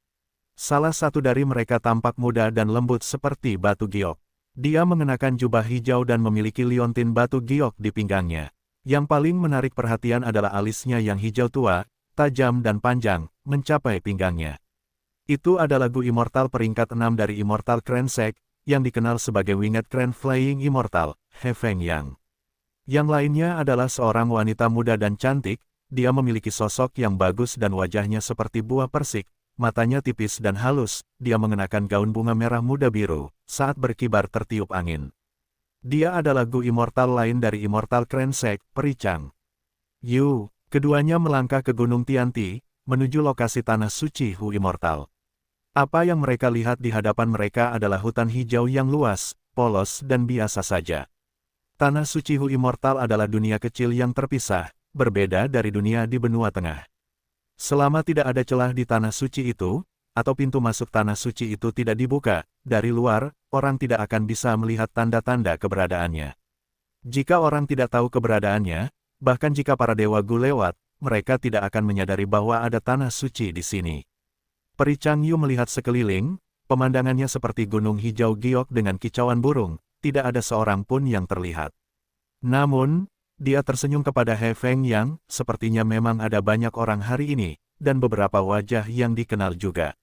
Salah satu dari mereka tampak muda dan lembut seperti batu giok. Dia mengenakan jubah hijau dan memiliki liontin batu giok di pinggangnya. Yang paling menarik perhatian adalah alisnya yang hijau tua, tajam dan panjang, mencapai pinggangnya. Itu adalah Gu Immortal peringkat 6 dari Immortal Clan Sect, yang dikenal sebagai Winged Clan Flying Immortal, He Feng Yang. Yang lainnya adalah seorang wanita muda dan cantik, dia memiliki sosok yang bagus dan wajahnya seperti buah persik, matanya tipis dan halus, dia mengenakan gaun bunga merah muda biru, saat berkibar tertiup angin. Dia adalah Gu Immortal lain dari Immortal Clan Sect, Peri Chang. Yu, keduanya melangkah ke Gunung Tianti, menuju lokasi tanah suci Hu Immortal. Apa yang mereka lihat di hadapan mereka adalah hutan hijau yang luas, polos dan biasa saja. Tanah suci Hu Immortal adalah dunia kecil yang terpisah, berbeda dari dunia di benua tengah. Selama tidak ada celah di tanah suci itu, atau pintu masuk tanah suci itu tidak dibuka, dari luar, orang tidak akan bisa melihat tanda-tanda keberadaannya. Jika orang tidak tahu keberadaannya, bahkan jika para dewa Gu lewat, mereka tidak akan menyadari bahwa ada tanah suci di sini. Peri Changyu melihat sekeliling, pemandangannya seperti gunung hijau giok dengan kicauan burung, tidak ada seorang pun yang terlihat. Namun, dia tersenyum kepada He Feng Yang, sepertinya memang ada banyak orang hari ini, dan beberapa wajah yang dikenal juga.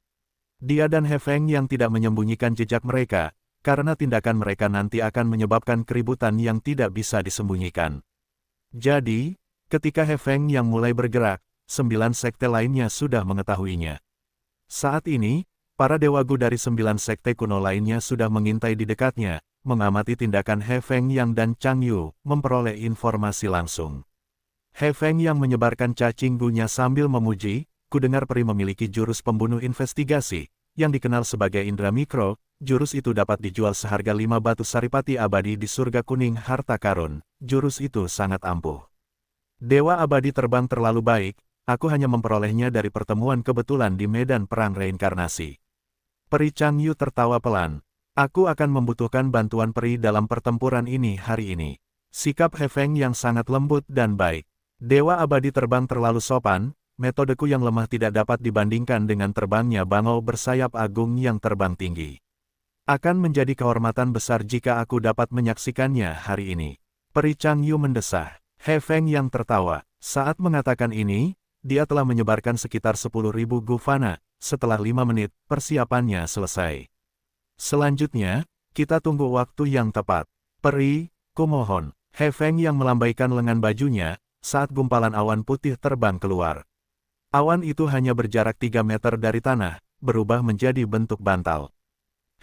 Dia dan He Feng Yang tidak menyembunyikan jejak mereka, karena tindakan mereka nanti akan menyebabkan keributan yang tidak bisa disembunyikan. Jadi, ketika He Feng Yang mulai bergerak, 9 sekte lainnya sudah mengetahuinya. Saat ini, para dewa Gu dari 9 sekte kuno lainnya sudah mengintai di dekatnya, mengamati tindakan He Feng Yang dan Chang Yu, memperoleh informasi langsung. He Feng Yang menyebarkan cacing Gu-nya sambil memuji, ku dengar peri memiliki jurus pembunuh investigasi, yang dikenal sebagai Indra Mikro, jurus itu dapat dijual seharga 5 batu saripati abadi di surga kuning harta karun, jurus itu sangat ampuh. Dewa abadi terbang terlalu baik, aku hanya memperolehnya dari pertemuan kebetulan di medan perang reinkarnasi. Peri Chang Yu tertawa pelan. Aku akan membutuhkan bantuan peri dalam pertempuran ini hari ini. Sikap He Feng yang sangat lembut dan baik. Dewa abadi terbang terlalu sopan, metodeku yang lemah tidak dapat dibandingkan dengan terbangnya bangau bersayap agung yang terbang tinggi. Akan menjadi kehormatan besar jika aku dapat menyaksikannya hari ini. Peri Chang Yu mendesah. He Feng yang tertawa. Saat mengatakan ini, dia telah menyebarkan sekitar 10.000 Gu Fana. Setelah 5 menit, persiapannya selesai. Selanjutnya, kita tunggu waktu yang tepat. Peri, kumohon. He Feng yang melambaikan lengan bajunya, saat gumpalan awan putih terbang keluar. Awan itu hanya berjarak 3 meter dari tanah, berubah menjadi bentuk bantal.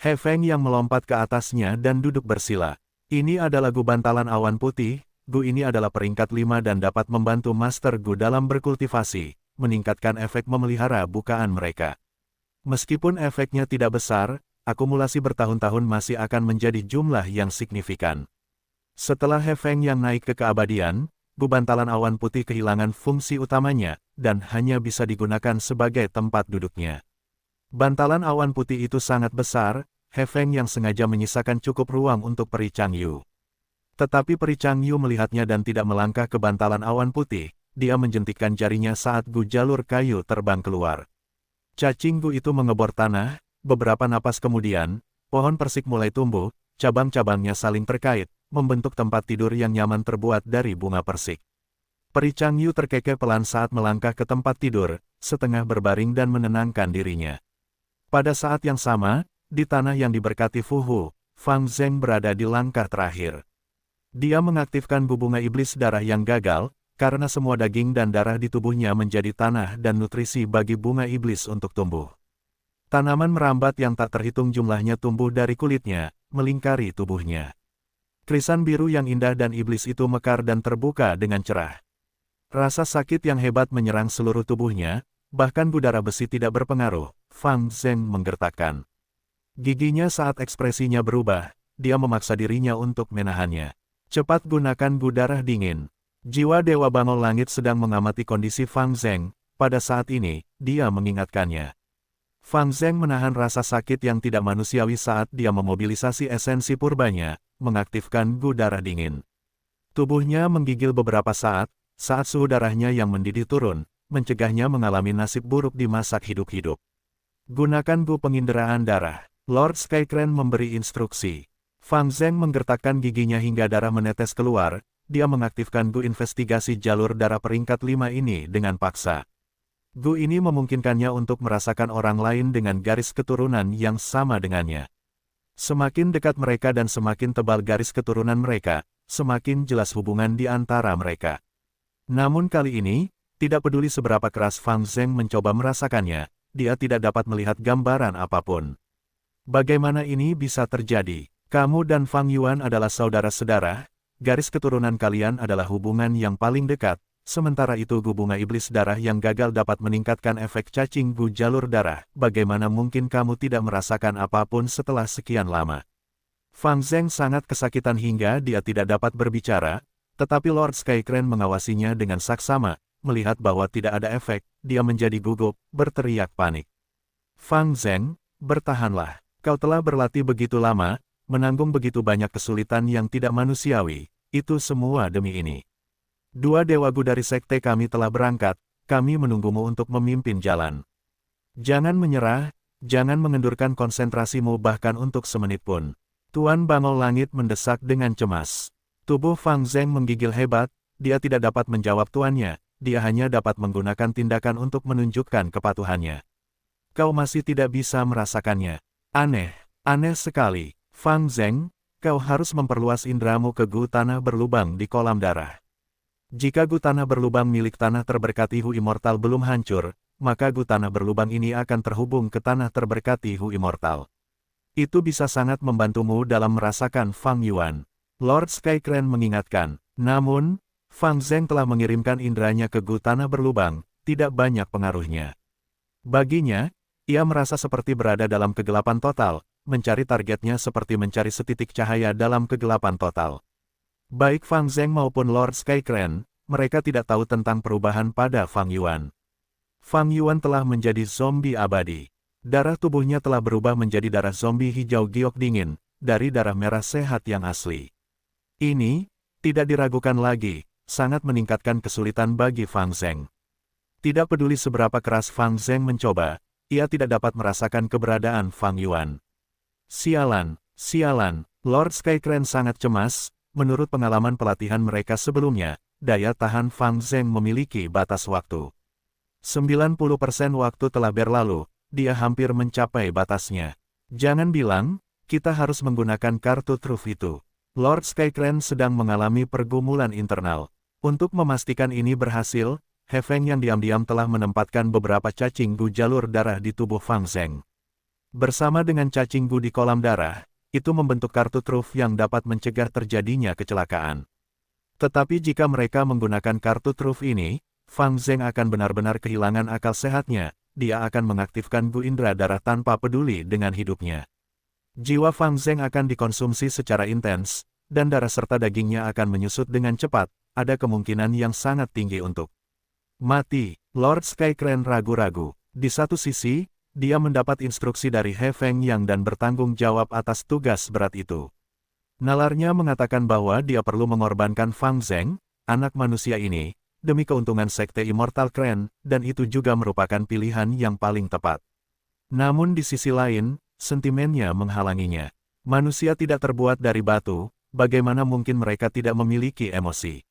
He Feng yang melompat ke atasnya dan duduk bersila. Ini adalah Gu bantalan awan putih, Gu ini adalah peringkat 5 dan dapat membantu Master Gu dalam berkultivasi, meningkatkan efek memelihara bukaan mereka. Meskipun efeknya tidak besar, akumulasi bertahun-tahun masih akan menjadi jumlah yang signifikan. Setelah He Feng yang naik ke keabadian, Gu bantalan awan putih kehilangan fungsi utamanya, dan hanya bisa digunakan sebagai tempat duduknya. Bantalan awan putih itu sangat besar, He Feng yang sengaja menyisakan cukup ruang untuk Peri Chang Yu. Tetapi Peri Chang Yu melihatnya dan tidak melangkah ke bantalan awan putih, dia menjentikkan jarinya saat Gu jalur kayu terbang keluar. Cacing Gu itu mengebor tanah, beberapa napas kemudian, pohon persik mulai tumbuh, cabang-cabangnya saling terkait, membentuk tempat tidur yang nyaman terbuat dari bunga persik. Peri Chang Yu terkekeh pelan saat melangkah ke tempat tidur, setengah berbaring dan menenangkan dirinya. Pada saat yang sama, di tanah yang diberkati Fu Hu, Fang Zheng berada di langkah terakhir. Dia mengaktifkan bunga iblis darah yang gagal, karena semua daging dan darah di tubuhnya menjadi tanah dan nutrisi bagi bunga iblis untuk tumbuh. Tanaman merambat yang tak terhitung jumlahnya tumbuh dari kulitnya, melingkari tubuhnya. Krisan biru yang indah dan iblis itu mekar dan terbuka dengan cerah. Rasa sakit yang hebat menyerang seluruh tubuhnya, bahkan budara besi tidak berpengaruh, Fang Zheng menggertakkan. Giginya saat ekspresinya berubah, dia memaksa dirinya untuk menahannya. Cepat gunakan darah dingin. Jiwa Dewa Bangau Langit sedang mengamati kondisi Fang Zheng, pada saat ini, dia mengingatkannya. Fang Zheng menahan rasa sakit yang tidak manusiawi saat dia memobilisasi esensi purbanya, mengaktifkan darah dingin. Tubuhnya menggigil beberapa saat suhu darahnya yang mendidih turun, mencegahnya mengalami nasib buruk di masa hidup-hidup. Gunakan penginderaan darah. Lord Skycrane memberi instruksi. Fang Zheng menggertakkan giginya hingga darah menetes keluar, dia mengaktifkan Gu investigasi jalur darah peringkat 5 ini dengan paksa. Gu ini memungkinkannya untuk merasakan orang lain dengan garis keturunan yang sama dengannya. Semakin dekat mereka dan semakin tebal garis keturunan mereka, semakin jelas hubungan di antara mereka. Namun kali ini, tidak peduli seberapa keras Fang Zheng mencoba merasakannya, dia tidak dapat melihat gambaran apapun. Bagaimana ini bisa terjadi? Kamu dan Fang Yuan adalah saudara-saudara, garis keturunan kalian adalah hubungan yang paling dekat, sementara itu Gu bunga iblis darah yang gagal dapat meningkatkan efek cacing Gu jalur darah. Bagaimana mungkin kamu tidak merasakan apapun setelah sekian lama? Fang Zheng sangat kesakitan hingga dia tidak dapat berbicara, tetapi Lord Skycrane mengawasinya dengan saksama. Melihat bahwa tidak ada efek, dia menjadi gugup, berteriak panik. Fang Zheng, bertahanlah. Kau telah berlatih begitu lama, menanggung begitu banyak kesulitan yang tidak manusiawi, itu semua demi ini. Dua dewa Gu dari sekte kami telah berangkat, kami menunggumu untuk memimpin jalan. Jangan menyerah, jangan mengendurkan konsentrasimu bahkan untuk semenit pun. Tuan Bangau Langit mendesak dengan cemas. Tubuh Fang Zheng menggigil hebat, dia tidak dapat menjawab tuannya. Dia hanya dapat menggunakan tindakan untuk menunjukkan kepatuhannya. Kau masih tidak bisa merasakannya. Aneh, aneh sekali. Fang Zheng, kau harus memperluas indramu ke Gu tanah berlubang di kolam darah. Jika Gu tanah berlubang milik tanah terberkati Hu Immortal belum hancur, maka Gu tanah berlubang ini akan terhubung ke tanah terberkati Hu Immortal. Itu bisa sangat membantumu dalam merasakan Fang Yuan. Lord Skycrane mengingatkan, namun, Fang Zheng telah mengirimkan indranya ke Gu tanah berlubang, tidak banyak pengaruhnya. Baginya, ia merasa seperti berada dalam kegelapan total, mencari targetnya seperti mencari setitik cahaya dalam kegelapan total. Baik Fang Zheng maupun Lord Skycrane, mereka tidak tahu tentang perubahan pada Fang Yuan. Fang Yuan telah menjadi zombie abadi. Darah tubuhnya telah berubah menjadi darah zombie hijau giok dingin, dari darah merah sehat yang asli. Ini, tidak diragukan lagi, sangat meningkatkan kesulitan bagi Fang Zheng. Tidak peduli seberapa keras Fang Zheng mencoba, ia tidak dapat merasakan keberadaan Fang Yuan. Sialan, sialan, Lord Skycrane sangat cemas, menurut pengalaman pelatihan mereka sebelumnya, daya tahan Fang Zheng memiliki batas waktu. 90% waktu telah berlalu, dia hampir mencapai batasnya. Jangan bilang, kita harus menggunakan kartu truf itu. Lord Skycrane sedang mengalami pergumulan internal. Untuk memastikan ini berhasil, He Feng yang diam-diam telah menempatkan beberapa cacing Gu jalur darah di tubuh Fang Zheng. Bersama dengan cacing Gu di kolam darah, itu membentuk kartu truf yang dapat mencegah terjadinya kecelakaan. Tetapi jika mereka menggunakan kartu truf ini, Fang Zheng akan benar-benar kehilangan akal sehatnya, dia akan mengaktifkan Gu indera darah tanpa peduli dengan hidupnya. Jiwa Fang Zheng akan dikonsumsi secara intens, dan darah serta dagingnya akan menyusut dengan cepat, ada kemungkinan yang sangat tinggi untuk mati. Lord Skycrane ragu-ragu. Di satu sisi, dia mendapat instruksi dari He Feng Yang dan bertanggung jawab atas tugas berat itu. Nalarnya mengatakan bahwa dia perlu mengorbankan Fang Zheng, anak manusia ini, demi keuntungan Sekte Immortal Crane, dan itu juga merupakan pilihan yang paling tepat. Namun di sisi lain, sentimennya menghalanginya. Manusia tidak terbuat dari batu, bagaimana mungkin mereka tidak memiliki emosi?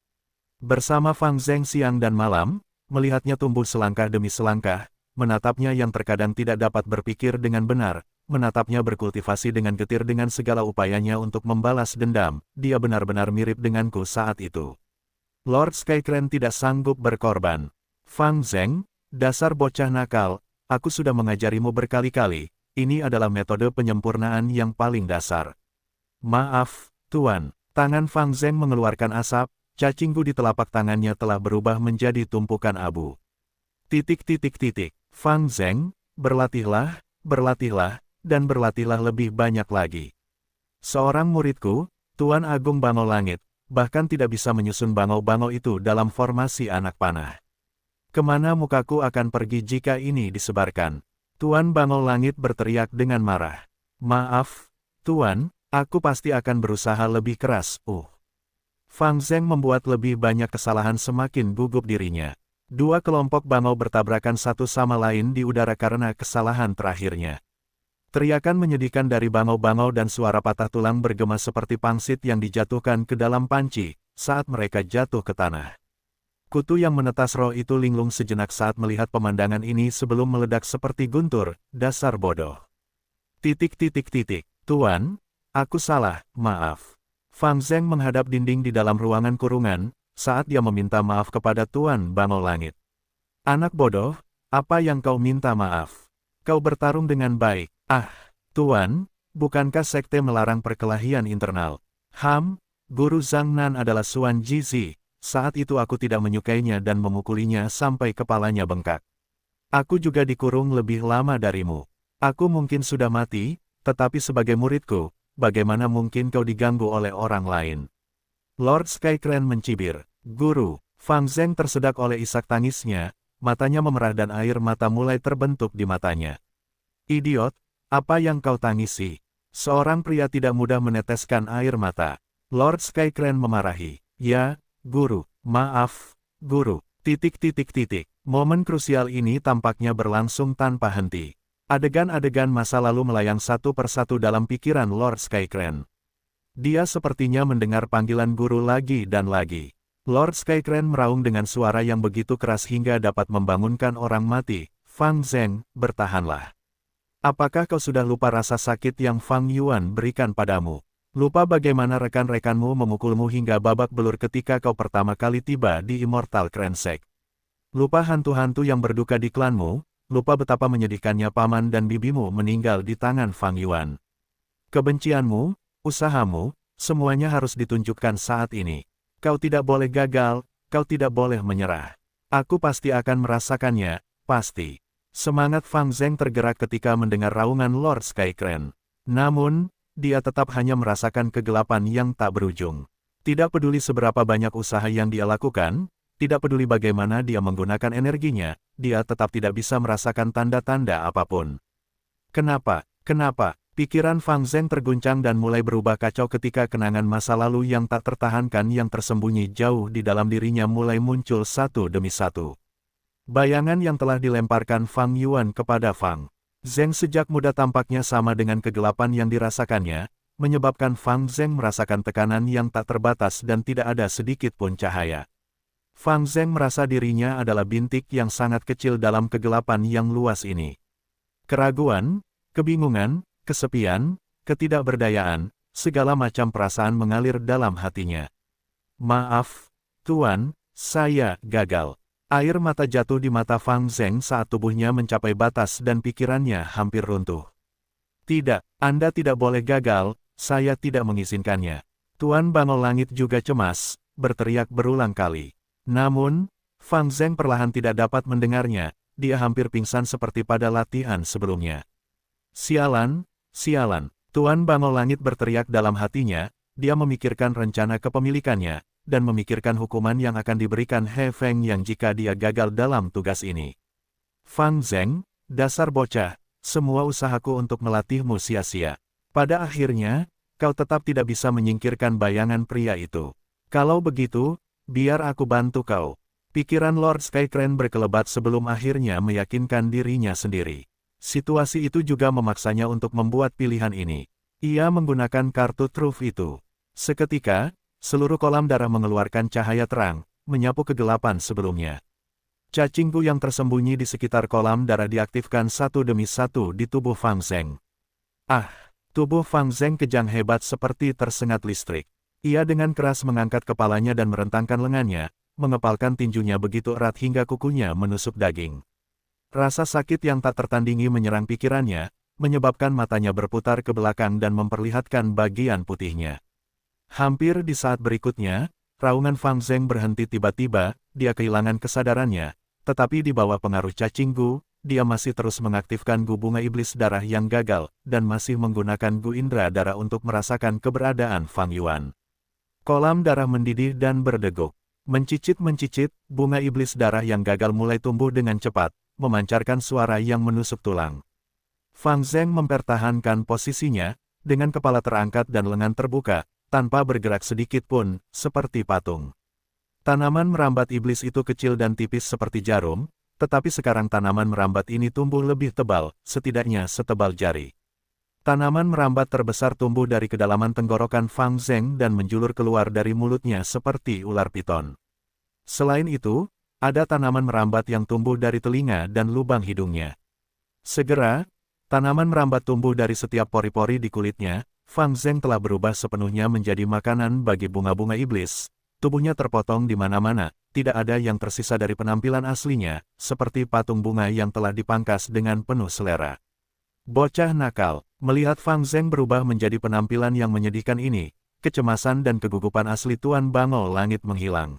Bersama Fang Zheng siang dan malam, melihatnya tumbuh selangkah demi selangkah, menatapnya yang terkadang tidak dapat berpikir dengan benar, menatapnya berkultivasi dengan getir dengan segala upayanya untuk membalas dendam, dia benar-benar mirip denganku saat itu. Lord Skycrane tidak sanggup berkorban. Fang Zheng, dasar bocah nakal, aku sudah mengajarimu berkali-kali. Ini adalah metode penyempurnaan yang paling dasar. Maaf, Tuan. Tangan Fang Zheng mengeluarkan asap, cacing Gu di telapak tangannya telah berubah menjadi tumpukan abu. Fang Zheng, berlatihlah, berlatihlah, dan berlatihlah lebih banyak lagi. Seorang muridku, Tuan Agung Bangau Langit, bahkan tidak bisa menyusun bangau-bangau itu dalam formasi anak panah. Kemana mukaku akan pergi jika ini disebarkan? Tuan Bangau Langit berteriak dengan marah. Maaf, Tuan, aku pasti akan berusaha lebih keras. Fang Zheng membuat lebih banyak kesalahan semakin gugup dirinya. Dua kelompok bangau bertabrakan satu sama lain di udara karena kesalahan terakhirnya. Teriakan menyedihkan dari bangau-bangau dan suara patah tulang bergema seperti pangsit yang dijatuhkan ke dalam panci, saat mereka jatuh ke tanah. Kutu yang menetas roh itu linglung sejenak saat melihat pemandangan ini sebelum meledak seperti guntur, dasar bodoh. Tuan, aku salah, maaf. Fang Zeng menghadap dinding di dalam ruangan kurungan, saat dia meminta maaf kepada Tuan Bangau Langit. Anak bodoh, apa yang kau minta maaf? Kau bertarung dengan baik. Tuan, bukankah sekte melarang perkelahian internal? Guru Zhang Nan adalah Suan Jizi. Saat itu aku tidak menyukainya dan memukulinya sampai kepalanya bengkak. Aku juga dikurung lebih lama darimu. Aku mungkin sudah mati, tetapi sebagai muridku, bagaimana mungkin kau diganggu oleh orang lain? Lord Skycrane mencibir. Guru, Fang Zeng tersedak oleh isak tangisnya, matanya memerah dan air mata mulai terbentuk di matanya. Idiot, apa yang kau tangisi? Seorang pria tidak mudah meneteskan air mata. Lord Skycrane memarahi. Ya, Guru, maaf, Guru, Momen krusial ini tampaknya berlangsung tanpa henti. Adegan-adegan masa lalu melayang satu persatu dalam pikiran Lord Skycrane. Dia sepertinya mendengar panggilan guru lagi dan lagi. Lord Skycrane meraung dengan suara yang begitu keras hingga dapat membangunkan orang mati. Fang Zeng, bertahanlah. Apakah kau sudah lupa rasa sakit yang Fang Yuan berikan padamu? Lupa bagaimana rekan-rekanmu memukulmu hingga babak belur ketika kau pertama kali tiba di Immortal Clan Sect. Lupa hantu-hantu yang berduka di klanmu, lupa betapa menyedihkannya paman dan bibimu meninggal di tangan Fang Yuan. Kebencianmu, usahamu, semuanya harus ditunjukkan saat ini. Kau tidak boleh gagal, kau tidak boleh menyerah. Aku pasti akan merasakannya, pasti. Semangat Fang Zeng tergerak ketika mendengar raungan Lord Skycrane. Namun, dia tetap hanya merasakan kegelapan yang tak berujung. Tidak peduli seberapa banyak usaha yang dia lakukan, tidak peduli bagaimana dia menggunakan energinya, dia tetap tidak bisa merasakan tanda-tanda apapun. Kenapa? Pikiran Fang Zeng terguncang dan mulai berubah kacau ketika kenangan masa lalu yang tak tertahankan yang tersembunyi jauh di dalam dirinya mulai muncul satu demi satu. Bayangan yang telah dilemparkan Fang Yuan kepada Fang Zeng sejak muda tampaknya sama dengan kegelapan yang dirasakannya, menyebabkan Fang Zeng merasakan tekanan yang tak terbatas dan tidak ada sedikit pun cahaya. Fang Zeng merasa dirinya adalah bintik yang sangat kecil dalam kegelapan yang luas ini. Keraguan, kebingungan, kesepian, ketidakberdayaan, segala macam perasaan mengalir dalam hatinya. Maaf, Tuan, saya gagal. Air mata jatuh di mata Fang Zeng saat tubuhnya mencapai batas dan pikirannya hampir runtuh. Tidak, Anda tidak boleh gagal, saya tidak mengizinkannya. Tuan Bangau Langit juga cemas, berteriak berulang kali. Namun, Fang Zeng perlahan tidak dapat mendengarnya, dia hampir pingsan seperti pada latihan sebelumnya. Sialan, Tuan Bangau Langit berteriak dalam hatinya, dia memikirkan rencana kepemilikannya, dan memikirkan hukuman yang akan diberikan He Feng yang jika dia gagal dalam tugas ini. Fang Zeng, dasar bocah, semua usahaku untuk melatihmu sia-sia. Pada akhirnya, kau tetap tidak bisa menyingkirkan bayangan pria itu. Kalau begitu, biar aku bantu kau. Pikiran Lord Skycrane berkelebat sebelum akhirnya meyakinkan dirinya sendiri. Situasi itu juga memaksanya untuk membuat pilihan ini. Ia menggunakan kartu truf itu. Seketika, seluruh kolam darah mengeluarkan cahaya terang, menyapu kegelapan sebelumnya. Cacinggu yang tersembunyi di sekitar kolam darah diaktifkan satu demi satu di tubuh Fang Zeng. Tubuh Fang Zeng kejang hebat seperti tersengat listrik. Ia dengan keras mengangkat kepalanya dan merentangkan lengannya, mengepalkan tinjunya begitu erat hingga kukunya menusuk daging. Rasa sakit yang tak tertandingi menyerang pikirannya, menyebabkan matanya berputar ke belakang dan memperlihatkan bagian putihnya. Hampir di saat berikutnya, raungan Fang Zeng berhenti tiba-tiba, dia kehilangan kesadarannya, tetapi di bawah pengaruh cacinggu, dia masih terus mengaktifkan Gu Bunga Iblis Darah yang gagal, dan masih menggunakan Gu Indra Darah untuk merasakan keberadaan Fang Yuan. Kolam darah mendidih dan berdeguk. Mencicit-mencicit, bunga iblis darah yang gagal mulai tumbuh dengan cepat, memancarkan suara yang menusuk tulang. Fang Zeng mempertahankan posisinya, dengan kepala terangkat dan lengan terbuka, tanpa bergerak sedikit pun, seperti patung. Tanaman merambat iblis itu kecil dan tipis seperti jarum, tetapi sekarang tanaman merambat ini tumbuh lebih tebal, setidaknya setebal jari. Tanaman merambat terbesar tumbuh dari kedalaman tenggorokan Fang Zheng dan menjulur keluar dari mulutnya seperti ular piton. Selain itu, ada tanaman merambat yang tumbuh dari telinga dan lubang hidungnya. Segera, tanaman merambat tumbuh dari setiap pori-pori di kulitnya. Fang Zheng telah berubah sepenuhnya menjadi makanan bagi bunga-bunga iblis. Tubuhnya terpotong di mana-mana, tidak ada yang tersisa dari penampilan aslinya, seperti patung bunga yang telah dipangkas dengan penuh selera. Bocah nakal, melihat Fang Zheng berubah menjadi penampilan yang menyedihkan ini, kecemasan dan kegugupan asli Tuan Bangau Langit menghilang.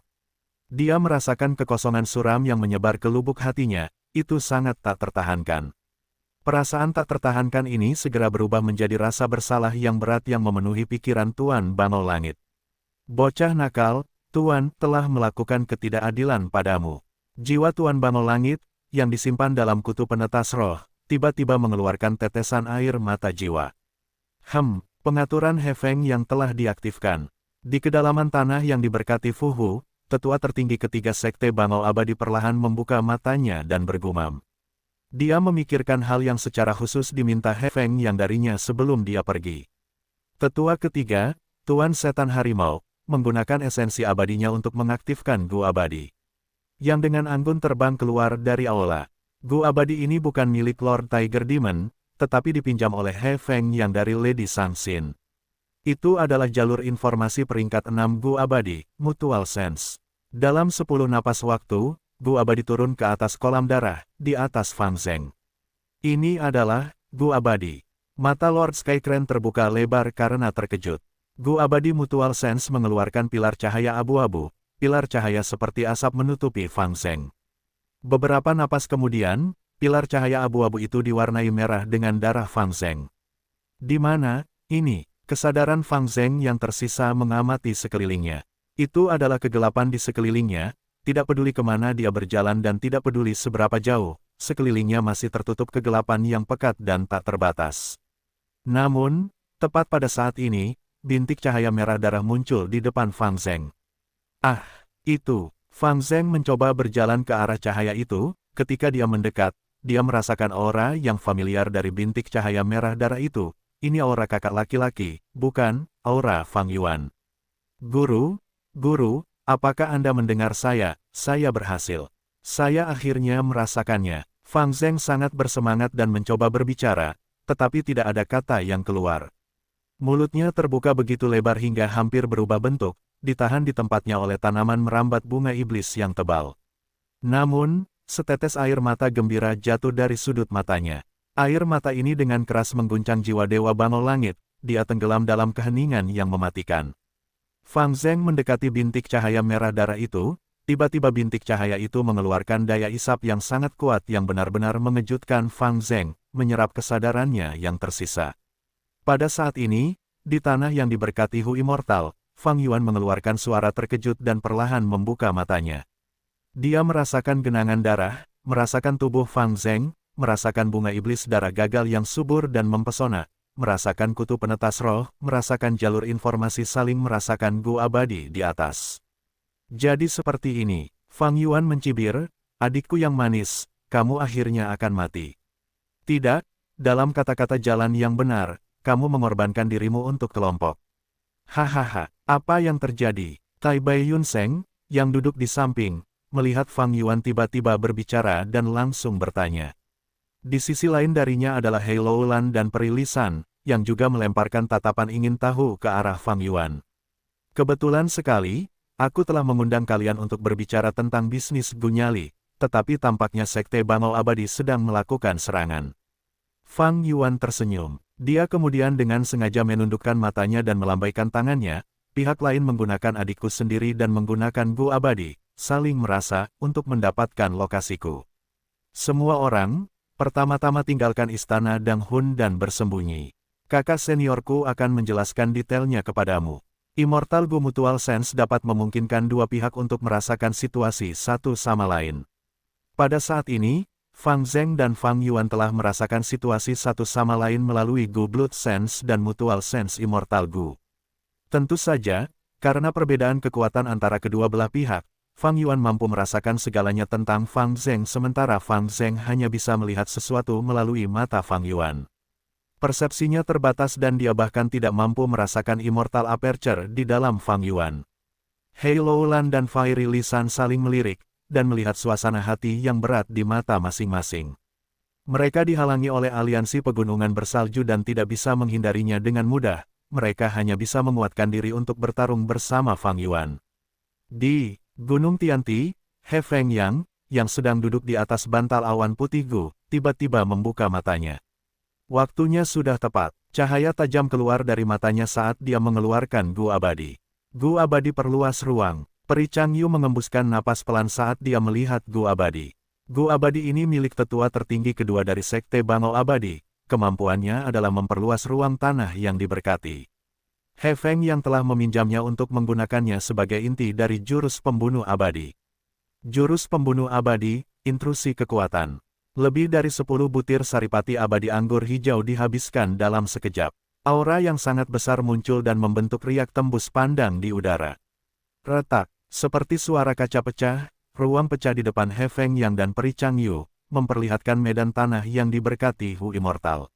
Dia merasakan kekosongan suram yang menyebar ke lubuk hatinya, itu sangat tak tertahankan. Perasaan tak tertahankan ini segera berubah menjadi rasa bersalah yang berat yang memenuhi pikiran Tuan Bangau Langit. Bocah nakal, Tuan telah melakukan ketidakadilan padamu. Jiwa Tuan Bangau Langit, yang disimpan dalam kutu penetas roh, tiba-tiba mengeluarkan tetesan air mata jiwa. Pengaturan Hefeng yang telah diaktifkan. Di kedalaman tanah yang diberkati Fuhu, tetua tertinggi ketiga Sekte Bangau Abadi perlahan membuka matanya dan bergumam. Dia memikirkan hal yang secara khusus diminta Hefeng yang darinya sebelum dia pergi. Tetua ketiga, Tuan Setan Harimau, menggunakan esensi abadinya untuk mengaktifkan Gu Abadi. Yang dengan anggun terbang keluar dari aula. Gu Abadi ini bukan milik Lord Tiger Demon, tetapi dipinjam oleh Hefeng yang dari Lady Sangxin. Itu adalah jalur informasi peringkat 6 Gu Abadi, Mutual Sense. Dalam 10 napas waktu, Gu Abadi turun ke atas kolam darah, di atas Fang Zheng. Ini adalah Gu Abadi. Mata Lord Skycrane terbuka lebar karena terkejut. Gu Abadi Mutual Sense mengeluarkan pilar cahaya abu-abu, pilar cahaya seperti asap menutupi Fang Zheng. Beberapa napas kemudian, pilar cahaya abu-abu itu diwarnai merah dengan darah Fang Zheng. Di mana, ini, kesadaran Fang Zheng yang tersisa mengamati sekelilingnya. Itu adalah kegelapan di sekelilingnya, tidak peduli kemana dia berjalan dan tidak peduli seberapa jauh, sekelilingnya masih tertutup kegelapan yang pekat dan tak terbatas. Namun, tepat pada saat ini, bintik cahaya merah darah muncul di depan Fang Zheng. Itu, Fang Zheng mencoba berjalan ke arah cahaya itu, ketika dia mendekat, dia merasakan aura yang familiar dari bintik cahaya merah darah itu, ini aura kakak laki-laki, bukan, aura Fang Yuan. Guru, apakah Anda mendengar saya? Saya berhasil. Saya akhirnya merasakannya. Fang Zheng sangat bersemangat dan mencoba berbicara, tetapi tidak ada kata yang keluar. Mulutnya terbuka begitu lebar hingga hampir berubah bentuk, ditahan di tempatnya oleh tanaman merambat bunga iblis yang tebal. Namun, setetes air mata gembira jatuh dari sudut matanya. Air mata ini dengan keras mengguncang jiwa Dewa Bangau Langit, dia tenggelam dalam keheningan yang mematikan. Fang Zheng mendekati bintik cahaya merah darah itu, tiba-tiba bintik cahaya itu mengeluarkan daya isap yang sangat kuat yang benar-benar mengejutkan Fang Zheng, menyerap kesadarannya yang tersisa. Pada saat ini, di tanah yang diberkati Hu Immortal, Fang Yuan mengeluarkan suara terkejut dan perlahan membuka matanya. Dia merasakan genangan darah, merasakan tubuh Fang Zheng, merasakan bunga iblis darah gagal yang subur dan mempesona, merasakan kutu penetas roh, merasakan jalur informasi saling merasakan Gu Abadi di atas. Jadi seperti ini, Fang Yuan mencibir, adikku yang manis, kamu akhirnya akan mati. Tidak, dalam kata-kata jalan yang benar, kamu mengorbankan dirimu untuk kelompok. Hahaha, apa yang terjadi? Tai Bai Yun Seng, yang duduk di samping, melihat Fang Yuan tiba-tiba berbicara dan langsung bertanya. Di sisi lain darinya adalah Hei Loulan dan Peri Lisan, yang juga melemparkan tatapan ingin tahu ke arah Fang Yuan. Kebetulan sekali, aku telah mengundang kalian untuk berbicara tentang bisnis Gunyali, tetapi tampaknya Sekte Bangau Abadi sedang melakukan serangan. Fang Yuan tersenyum. Dia kemudian dengan sengaja menundukkan matanya dan melambaikan tangannya, pihak lain menggunakan adikku sendiri dan menggunakan Gu Abadi, saling merasa, untuk mendapatkan lokasiku. Semua orang, pertama-tama tinggalkan istana Dang Hun dan bersembunyi. Kakak seniorku akan menjelaskan detailnya kepadamu. Immortal Gu Mutual Sense dapat memungkinkan dua pihak untuk merasakan situasi satu sama lain. Pada saat ini, Fang Zheng dan Fang Yuan telah merasakan situasi satu sama lain melalui Gu Blood Sense dan Mutual Sense Immortal Gu. Tentu saja, karena perbedaan kekuatan antara kedua belah pihak, Fang Yuan mampu merasakan segalanya tentang Fang Zheng sementara Fang Zheng hanya bisa melihat sesuatu melalui mata Fang Yuan. Persepsinya terbatas dan dia bahkan tidak mampu merasakan Immortal Aperture di dalam Fang Yuan. Hei Loulan dan Fiery Lisan saling melirik, dan melihat suasana hati yang berat di mata masing-masing. Mereka dihalangi oleh aliansi pegunungan bersalju dan tidak bisa menghindarinya dengan mudah, mereka hanya bisa menguatkan diri untuk bertarung bersama Fang Yuan. Di Gunung Tianti, He Fengyang, yang sedang duduk di atas bantal awan putih Gu, tiba-tiba membuka matanya. Waktunya sudah tepat, cahaya tajam keluar dari matanya saat dia mengeluarkan Gu abadi. Gu abadi perluas ruang, Peri Changyu mengembuskan napas pelan saat dia melihat Gu abadi. Gu abadi ini milik tetua tertinggi kedua dari Sekte Bangau Abadi, kemampuannya adalah memperluas ruang tanah yang diberkati. He Feng yang telah meminjamnya untuk menggunakannya sebagai inti dari jurus pembunuh abadi. Jurus pembunuh abadi, intrusi kekuatan. Lebih dari 10 butir saripati abadi anggur hijau dihabiskan dalam sekejap. Aura yang sangat besar muncul dan membentuk riak tembus pandang di udara. Retak, seperti suara kaca pecah, ruang pecah di depan He Fengyang dan Peri Changyu, memperlihatkan medan tanah yang diberkati Hu Immortal.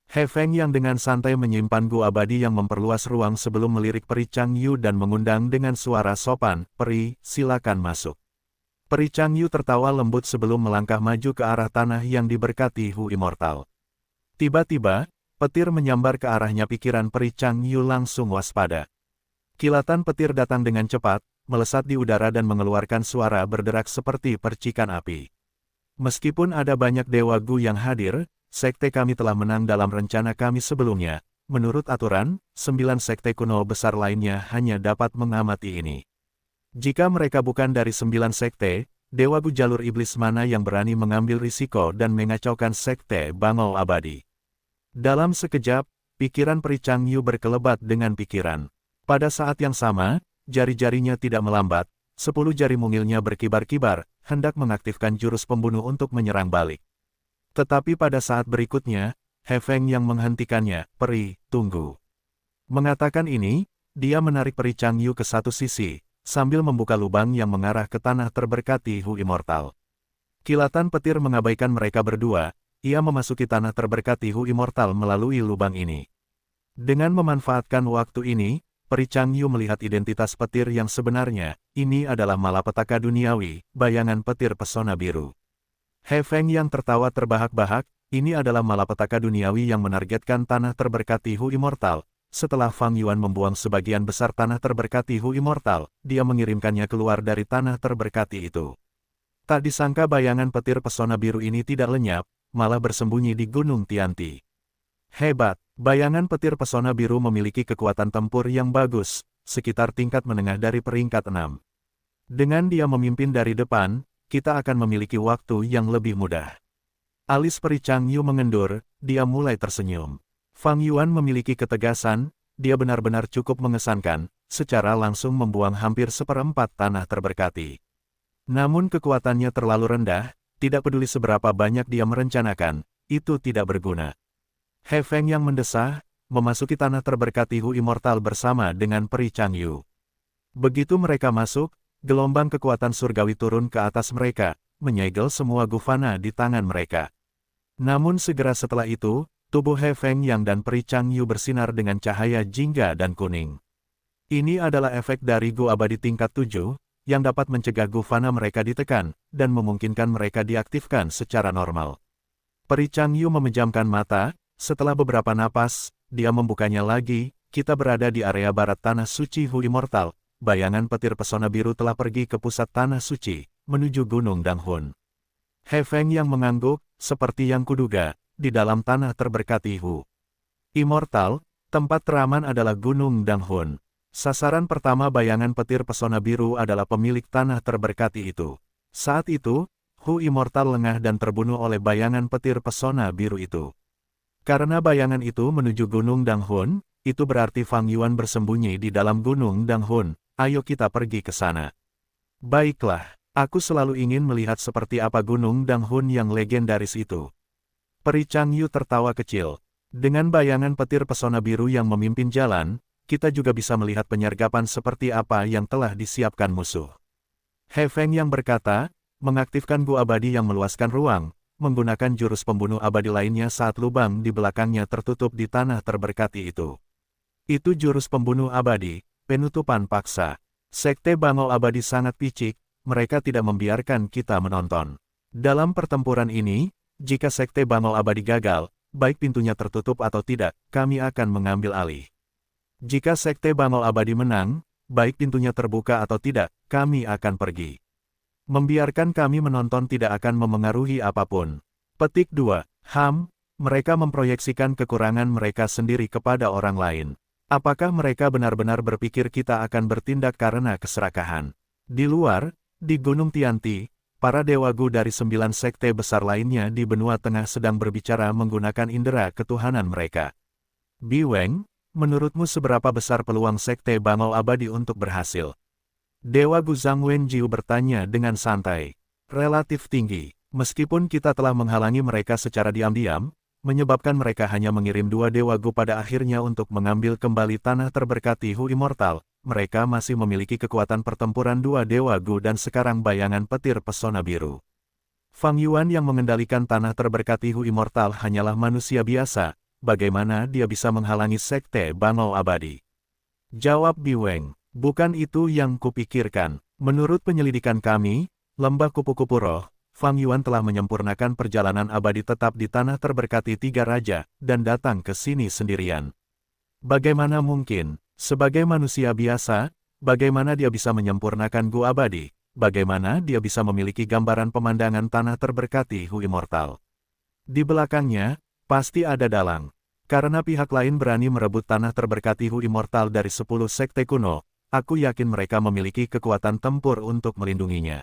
He Fengyang dengan santai menyimpan Gu abadi yang memperluas ruang sebelum melirik Peri Changyu dan mengundang dengan suara sopan, "Peri, silakan masuk." Peri Changyu tertawa lembut sebelum melangkah maju ke arah tanah yang diberkati Hu Immortal. Tiba-tiba, petir menyambar ke arahnya. Pikiran Peri Changyu langsung waspada. Kilatan petir datang dengan cepat, melesat di udara dan mengeluarkan suara berderak seperti percikan api. Meskipun ada banyak dewa Gu yang hadir, sekte kami telah menang dalam rencana kami sebelumnya. Menurut aturan, 9 sekte kuno besar lainnya hanya dapat mengamati ini. Jika mereka bukan dari 9 sekte, Dewa Gu jalur iblis mana yang berani mengambil risiko dan mengacaukan sekte Bangau Abadi? Dalam sekejap, pikiran Peri Changyu berkelebat dengan pikiran. Pada saat yang sama, jari-jarinya tidak melambat, 10 jari mungilnya berkibar-kibar, hendak mengaktifkan jurus pembunuh untuk menyerang balik. Tetapi pada saat berikutnya, He Feng yang menghentikannya. "Peri, tunggu." Mengatakan ini, dia menarik Peri Changyu ke satu sisi, sambil membuka lubang yang mengarah ke tanah terberkati Hu Immortal. Kilatan petir mengabaikan mereka berdua, ia memasuki tanah terberkati Hu Immortal melalui lubang ini. Dengan memanfaatkan waktu ini, Peri Changyu melihat identitas petir yang sebenarnya. Ini adalah malapetaka duniawi, bayangan petir pesona biru. He Feng yang tertawa terbahak-bahak, ini adalah malapetaka duniawi yang menargetkan tanah terberkati Hu Immortal. Setelah Fang Yuan membuang sebagian besar tanah terberkati Hu Immortal, dia mengirimkannya keluar dari tanah terberkati itu. Tak disangka bayangan petir pesona biru ini tidak lenyap, malah bersembunyi di Gunung Tianti. Hebat, bayangan petir pesona biru memiliki kekuatan tempur yang bagus, sekitar tingkat menengah dari peringkat 6. Dengan dia memimpin dari depan, kita akan memiliki waktu yang lebih mudah. Alis Peri Changyu mengendur, dia mulai tersenyum. Fang Yuan memiliki ketegasan, dia benar-benar cukup mengesankan, secara langsung membuang hampir 1/4 tanah terberkati. Namun kekuatannya terlalu rendah, tidak peduli seberapa banyak dia merencanakan, itu tidak berguna. He Feng yang mendesah, memasuki tanah terberkati Hu Immortal bersama dengan Peri Changyu. Begitu mereka masuk, gelombang kekuatan surgawi turun ke atas mereka, menyegel semua gufana di tangan mereka. Namun segera setelah itu, tubuh He Feng Yang dan Peri Changyu bersinar dengan cahaya jingga dan kuning. Ini adalah efek dari Gu abadi tingkat 7, yang dapat mencegah gufana mereka ditekan, dan memungkinkan mereka diaktifkan secara normal. Peri Changyu memejamkan mata, setelah beberapa napas, dia membukanya lagi. Kita berada di area barat tanah suci Hu Immortal, bayangan petir pesona biru telah pergi ke pusat tanah suci, menuju Gunung Danghun. He Feng Yang mengangguk, seperti yang kuduga. Di dalam tanah terberkati Hu Immortal, tempat teraman adalah Gunung Danghun. Sasaran pertama bayangan petir pesona biru adalah pemilik tanah terberkati itu. Saat itu, Hu Immortal lengah dan terbunuh oleh bayangan petir pesona biru itu. Karena bayangan itu menuju Gunung Danghun, itu berarti Fang Yuan bersembunyi di dalam Gunung Danghun. Ayo kita pergi ke sana. Baiklah, aku selalu ingin melihat seperti apa Gunung Danghun yang legendaris itu. Peri Changyu tertawa kecil. Dengan bayangan petir pesona biru yang memimpin jalan, kita juga bisa melihat penyergapan seperti apa yang telah disiapkan musuh. He Feng yang berkata, mengaktifkan Gu abadi yang meluaskan ruang, menggunakan jurus pembunuh abadi lainnya saat lubang di belakangnya tertutup di tanah terberkati itu. Itu jurus pembunuh abadi, penutupan paksa. Sekte Bangau Abadi sangat picik, mereka tidak membiarkan kita menonton. Dalam pertempuran ini, jika Sekte Bangau Abadi gagal, baik pintunya tertutup atau tidak, kami akan mengambil alih. Jika Sekte Bangau Abadi menang, baik pintunya terbuka atau tidak, kami akan pergi. Membiarkan kami menonton tidak akan memengaruhi apapun. Petik 2. Mereka memproyeksikan kekurangan mereka sendiri kepada orang lain. Apakah mereka benar-benar berpikir kita akan bertindak karena keserakahan? Di luar, di Gunung Tianti, para Dewa Gu dari 9 sekte besar lainnya di benua tengah sedang berbicara menggunakan indera ketuhanan mereka. Biweng, menurutmu seberapa besar peluang Sekte Bangau Abadi untuk berhasil? Dewa Gu Zhang Wenjiu bertanya dengan santai. Relatif tinggi. Meskipun kita telah menghalangi mereka secara diam-diam, menyebabkan mereka hanya mengirim 2 Dewa Gu pada akhirnya untuk mengambil kembali tanah terberkati Hu Immortal, mereka masih memiliki kekuatan pertempuran 2 Dewa Gu dan sekarang bayangan petir pesona biru. Fang Yuan yang mengendalikan tanah terberkati Hu Immortal hanyalah manusia biasa, bagaimana dia bisa menghalangi Sekte Bangau Abadi? Jawab Biweng, bukan itu yang kupikirkan. Menurut penyelidikan kami, Lembah Kupu-Kupu Roh, Fang Yuan telah menyempurnakan perjalanan abadi tetap di tanah terberkati 3 raja, dan datang ke sini sendirian. Bagaimana mungkin, sebagai manusia biasa, bagaimana dia bisa menyempurnakan Gu abadi? Bagaimana dia bisa memiliki gambaran pemandangan tanah terberkati Hu Immortal? Di belakangnya, pasti ada dalang. Karena pihak lain berani merebut tanah terberkati Hu Immortal dari 10 sekte kuno, aku yakin mereka memiliki kekuatan tempur untuk melindunginya.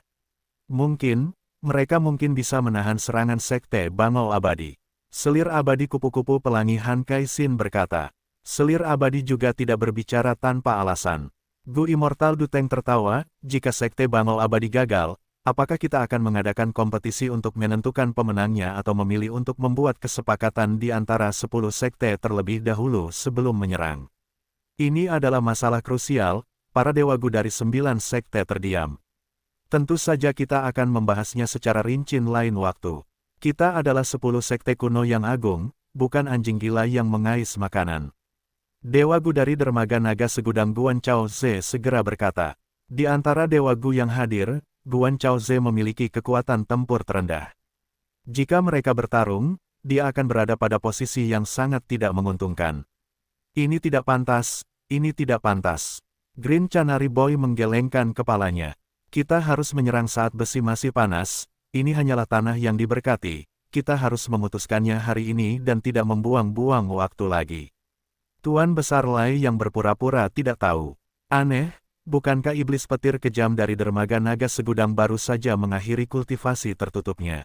Mereka mungkin bisa menahan serangan Sekte Bangau Abadi. Selir abadi kupu-kupu pelangi Han Kai Sin berkata. Selir abadi juga tidak berbicara tanpa alasan. Gu Immortal Duteng tertawa, jika Sekte Bangau Abadi gagal, apakah kita akan mengadakan kompetisi untuk menentukan pemenangnya atau memilih untuk membuat kesepakatan di antara 10 sekte terlebih dahulu sebelum menyerang? Ini adalah masalah krusial, para Dewa Gu dari 9 sekte terdiam. Tentu saja kita akan membahasnya secara rinci lain waktu. Kita adalah 10 sekte kuno yang agung, bukan anjing gila yang mengais makanan. Dewa Gu dari dermaga naga segudang Guan Chao Ze segera berkata. Di antara Dewa Gu yang hadir, Guan Chao Ze memiliki kekuatan tempur terendah. Jika mereka bertarung, dia akan berada pada posisi yang sangat tidak menguntungkan. Ini tidak pantas, ini tidak pantas. Green Canary Boy menggelengkan kepalanya. Kita harus menyerang saat besi masih panas, ini hanyalah tanah yang diberkati, kita harus memutuskannya hari ini dan tidak membuang-buang waktu lagi. Tuan Besar Lai yang berpura-pura tidak tahu. Aneh, bukankah iblis petir kejam dari dermaga naga segudang baru saja mengakhiri kultivasi tertutupnya?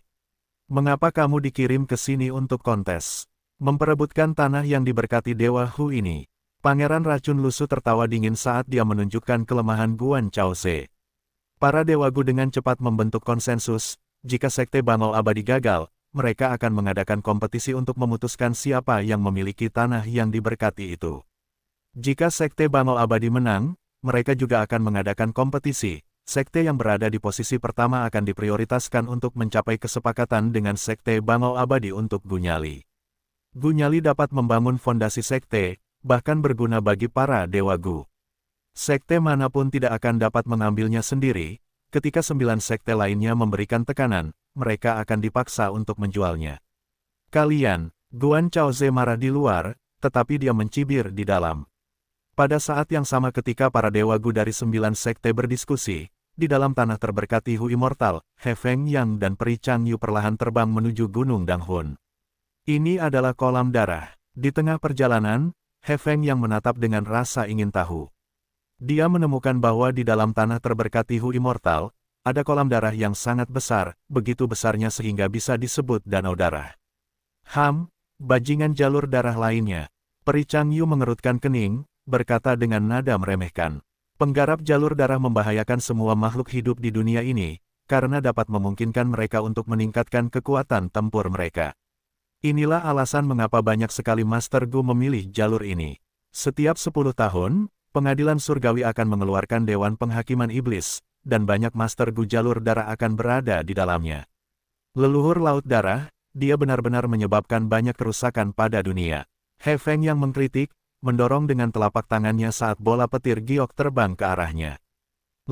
Mengapa kamu dikirim ke sini untuk kontes? Memperebutkan tanah yang diberkati Dewa Hu ini? Pangeran Racun Lusu tertawa dingin saat dia menunjukkan kelemahan Guan Chao Ze. Para Dewa Gu dengan cepat membentuk konsensus, jika Sekte Bangau Abadi gagal, mereka akan mengadakan kompetisi untuk memutuskan siapa yang memiliki tanah yang diberkati itu. Jika Sekte Bangau Abadi menang, mereka juga akan mengadakan kompetisi. Sekte yang berada di posisi pertama akan diprioritaskan untuk mencapai kesepakatan dengan Sekte Bangau Abadi untuk Gunyali. Gunyali dapat membangun fondasi sekte, bahkan berguna bagi para Dewa Gu. Sekte manapun tidak akan dapat mengambilnya sendiri, ketika 9 sekte lainnya memberikan tekanan, mereka akan dipaksa untuk menjualnya. Kalian, Guan Chao Ze marah di luar, tetapi dia mencibir di dalam. Pada saat yang sama ketika para Dewa Gu dari 9 sekte berdiskusi, di dalam tanah terberkati Hu Immortal, He Feng Yang dan Peri Changyu perlahan terbang menuju Gunung Danghun. Ini adalah kolam darah. Di tengah perjalanan, He Feng Yang menatap dengan rasa ingin tahu. Dia menemukan bahwa di dalam tanah terberkati Hu Immortal, ada kolam darah yang sangat besar, begitu besarnya sehingga bisa disebut danau darah. Bajingan jalur darah lainnya. Peri Changyu mengerutkan kening, berkata dengan nada meremehkan. Penggarap jalur darah membahayakan semua makhluk hidup di dunia ini, karena dapat memungkinkan mereka untuk meningkatkan kekuatan tempur mereka. Inilah alasan mengapa banyak sekali Master Gu memilih jalur ini. Setiap 10 tahun, Pengadilan Surgawi akan mengeluarkan Dewan Penghakiman Iblis, dan banyak Master Gu jalur darah akan berada di dalamnya. Leluhur Laut Darah, dia benar-benar menyebabkan banyak kerusakan pada dunia. He Feng yang mengkritik, mendorong dengan telapak tangannya saat bola petir giok terbang ke arahnya.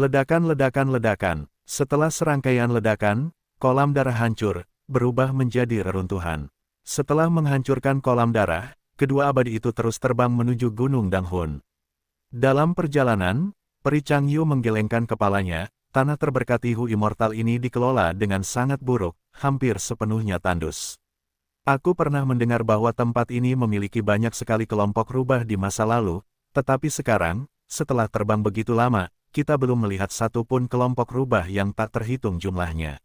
Ledakan, ledakan, ledakan. Setelah serangkaian ledakan, kolam darah hancur, berubah menjadi reruntuhan. Setelah menghancurkan kolam darah, kedua abadi itu terus terbang menuju Gunung Danghun. Dalam perjalanan, Peri Changyu menggelengkan kepalanya, tanah terberkati Hu Immortal ini dikelola dengan sangat buruk, hampir sepenuhnya tandus. Aku pernah mendengar bahwa tempat ini memiliki banyak sekali kelompok rubah di masa lalu, tetapi sekarang, setelah terbang begitu lama, kita belum melihat satu pun kelompok rubah yang tak terhitung jumlahnya.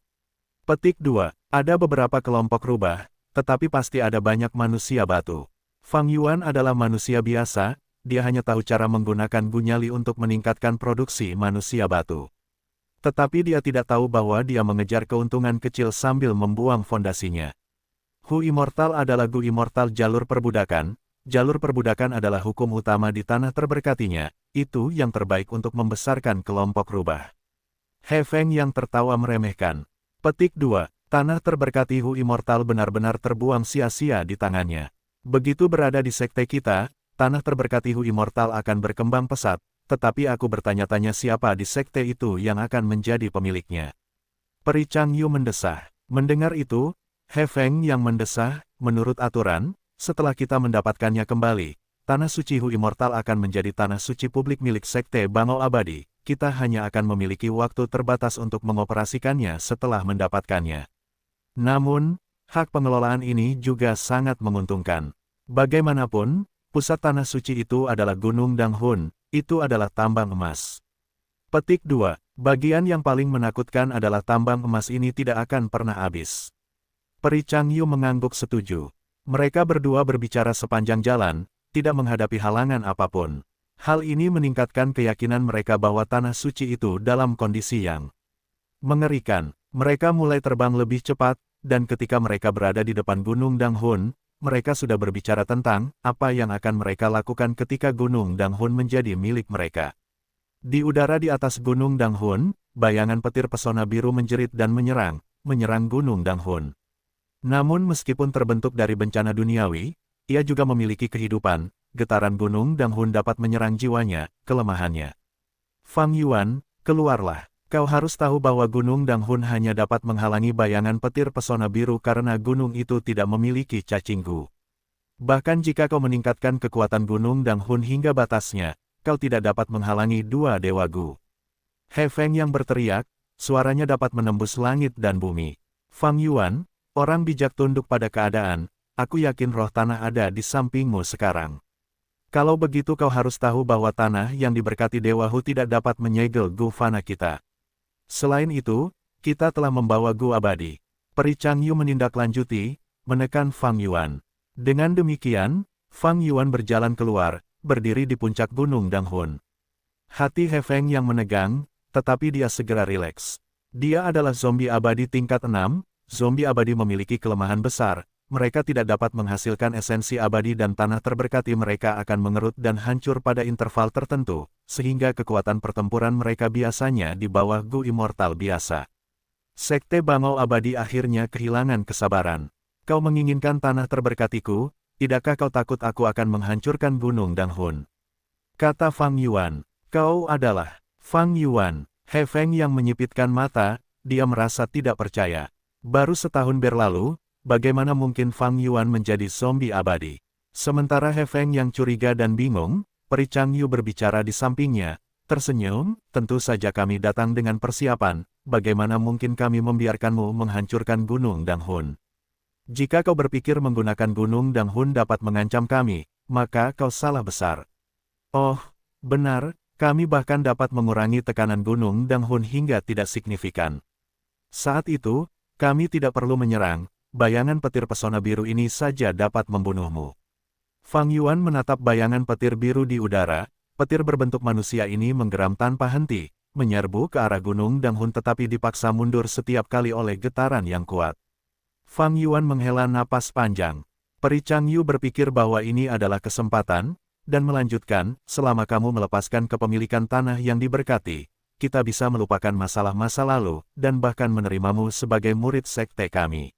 Petik 2. Ada beberapa kelompok rubah, tetapi pasti ada banyak manusia batu. Fang Yuan adalah manusia biasa, dia hanya tahu cara menggunakan gunyali untuk meningkatkan produksi manusia batu. Tetapi dia tidak tahu bahwa dia mengejar keuntungan kecil sambil membuang fondasinya. Hu Immortal adalah Gu Immortal jalur perbudakan. Jalur perbudakan adalah hukum utama di tanah terberkatinya, itu yang terbaik untuk membesarkan kelompok rubah. He Feng yang tertawa meremehkan. Petik 2. Tanah terberkati Hu Immortal benar-benar terbuang sia-sia di tangannya. Begitu berada di sekte kita, tanah terberkati Hu Immortal akan berkembang pesat, tetapi aku bertanya-tanya siapa di sekte itu yang akan menjadi pemiliknya. Peri Changyu mendesah. Mendengar itu, He Feng yang mendesah, menurut aturan, setelah kita mendapatkannya kembali, tanah suci Hu Immortal akan menjadi tanah suci publik milik sekte Bangau Abadi, kita hanya akan memiliki waktu terbatas untuk mengoperasikannya setelah mendapatkannya. Namun, hak pengelolaan ini juga sangat menguntungkan. Bagaimanapun, pusat tanah suci itu adalah Gunung Danghun, itu adalah tambang emas. Petik 2. Bagian yang paling menakutkan adalah tambang emas ini tidak akan pernah habis. Peri Changyu mengangguk setuju. Mereka berdua berbicara sepanjang jalan, tidak menghadapi halangan apapun. Hal ini meningkatkan keyakinan mereka bahwa tanah suci itu dalam kondisi yang mengerikan. Mereka mulai terbang lebih cepat, dan ketika mereka berada di depan Gunung Danghun, mereka sudah berbicara tentang apa yang akan mereka lakukan ketika Gunung Danghun menjadi milik mereka. Di udara di atas Gunung Danghun, bayangan petir pesona biru menjerit dan menyerang Gunung Danghun. Namun meskipun terbentuk dari bencana duniawi, ia juga memiliki kehidupan, getaran Gunung Danghun dapat menyerang jiwanya, kelemahannya. Fang Yuan, keluarlah. Kau harus tahu bahwa Gunung Danghun hanya dapat menghalangi bayangan petir pesona biru karena gunung itu tidak memiliki cacing gu. Bahkan jika kau meningkatkan kekuatan Gunung Danghun hingga batasnya, kau tidak dapat menghalangi dua dewa gu. He Feng yang berteriak, suaranya dapat menembus langit dan bumi. Fang Yuan, orang bijak tunduk pada keadaan, aku yakin roh tanah ada di sampingmu sekarang. Kalau begitu kau harus tahu bahwa tanah yang diberkati Dewa Hu tidak dapat menyegel gu fana kita. Selain itu, kita telah membawa gu abadi. Peri Changyu menindaklanjuti, menekan Fang Yuan. Dengan demikian, Fang Yuan berjalan keluar, berdiri di puncak Gunung Danghun. Hati He Feng yang menegang, tetapi dia segera rileks. Dia adalah zombie abadi tingkat 6, zombie abadi memiliki kelemahan besar, mereka tidak dapat menghasilkan esensi abadi dan tanah terberkati mereka akan mengerut dan hancur pada interval tertentu, sehingga kekuatan pertempuran mereka biasanya di bawah Gu Immortal biasa. Sekte Bangau Abadi akhirnya kehilangan kesabaran. Kau menginginkan tanah terberkatiku, tidakkah kau takut aku akan menghancurkan Gunung Danghun? Kata Fang Yuan. Kau adalah Fang Yuan. He Feng yang menyipitkan mata, dia merasa tidak percaya. Baru setahun berlalu, bagaimana mungkin Fang Yuan menjadi zombie abadi? Sementara He Feng yang curiga dan bingung, Peri Changyu berbicara di sampingnya, tersenyum, tentu saja kami datang dengan persiapan, bagaimana mungkin kami membiarkanmu menghancurkan Gunung Danghun? Jika kau berpikir menggunakan Gunung Danghun dapat mengancam kami, maka kau salah besar. Oh, benar, kami bahkan dapat mengurangi tekanan Gunung Danghun hingga tidak signifikan. Saat itu, kami tidak perlu menyerang, bayangan petir pesona biru ini saja dapat membunuhmu. Fang Yuan menatap bayangan petir biru di udara, petir berbentuk manusia ini menggeram tanpa henti, menyerbu ke arah Gunung Danghun tetapi dipaksa mundur setiap kali oleh getaran yang kuat. Fang Yuan menghela napas panjang. Peri Changyu berpikir bahwa ini adalah kesempatan, dan melanjutkan, selama kamu melepaskan kepemilikan tanah yang diberkati, kita bisa melupakan masalah masa lalu, dan bahkan menerimamu sebagai murid sekte kami.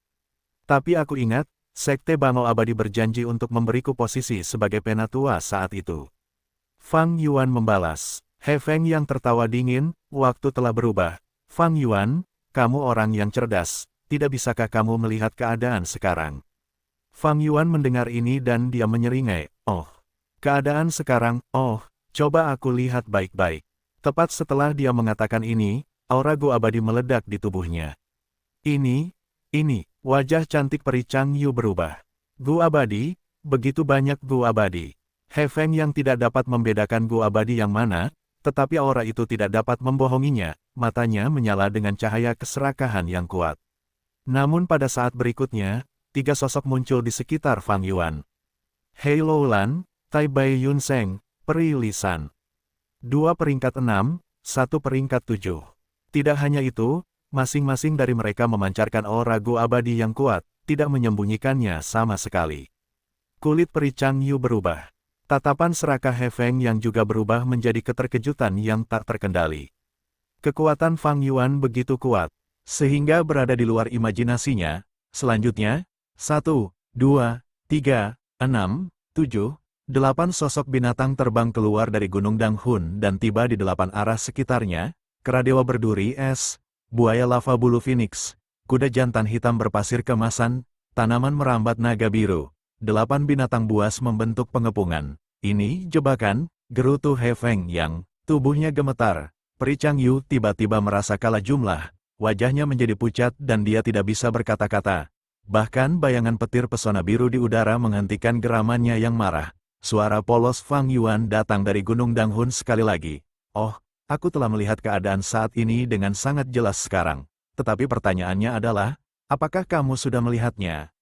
Tapi aku ingat, Sekte Bangau Abadi berjanji untuk memberiku posisi sebagai penatua saat itu. Fang Yuan membalas. He Feng yang tertawa dingin, waktu telah berubah. Fang Yuan, kamu orang yang cerdas, tidak bisakah kamu melihat keadaan sekarang? Fang Yuan mendengar ini dan dia menyeringai, oh, keadaan sekarang, oh, coba aku lihat baik-baik. Tepat setelah dia mengatakan ini, aura Gu Abadi meledak di tubuhnya. Ini, wajah cantik peri Chang Yu berubah. Gu Abadi, begitu banyak Gu Abadi. He Feng yang tidak dapat membedakan Gu Abadi yang mana, tetapi aura itu tidak dapat membohonginya, matanya menyala dengan cahaya keserakahan yang kuat. Namun pada saat berikutnya, 3 sosok muncul di sekitar Fang Yuan. Hei Loulan, Tai Bai Yun Seng, Peri Lisan. 2 peringkat 6, 1 peringkat 7. Tidak hanya itu, masing-masing dari mereka memancarkan aura Gu Abadi yang kuat, tidak menyembunyikannya sama sekali. Kulit peri Chang Yu berubah. Tatapan serakah He Feng yang juga berubah menjadi keterkejutan yang tak terkendali. Kekuatan Fang Yuan begitu kuat, sehingga berada di luar imajinasinya. Selanjutnya, 1, 2, 3, 6, 7, 8 sosok binatang terbang keluar dari Gunung Danghun dan tiba di 8 arah sekitarnya, kera dewa berduri es, buaya lava bulu phoenix, kuda jantan hitam berpasir kemasan, tanaman merambat naga biru. 8 binatang buas membentuk pengepungan. Ini jebakan, gerutu He Feng yang tubuhnya gemetar. Peri Chang Yu tiba-tiba merasa kalah jumlah, wajahnya menjadi pucat dan dia tidak bisa berkata-kata. Bahkan bayangan petir pesona biru di udara menghentikan geramannya yang marah. Suara polos Fang Yuan datang dari Gunung Danghun sekali lagi. Oh, aku telah melihat keadaan saat ini dengan sangat jelas sekarang. Tetapi pertanyaannya adalah, apakah kamu sudah melihatnya?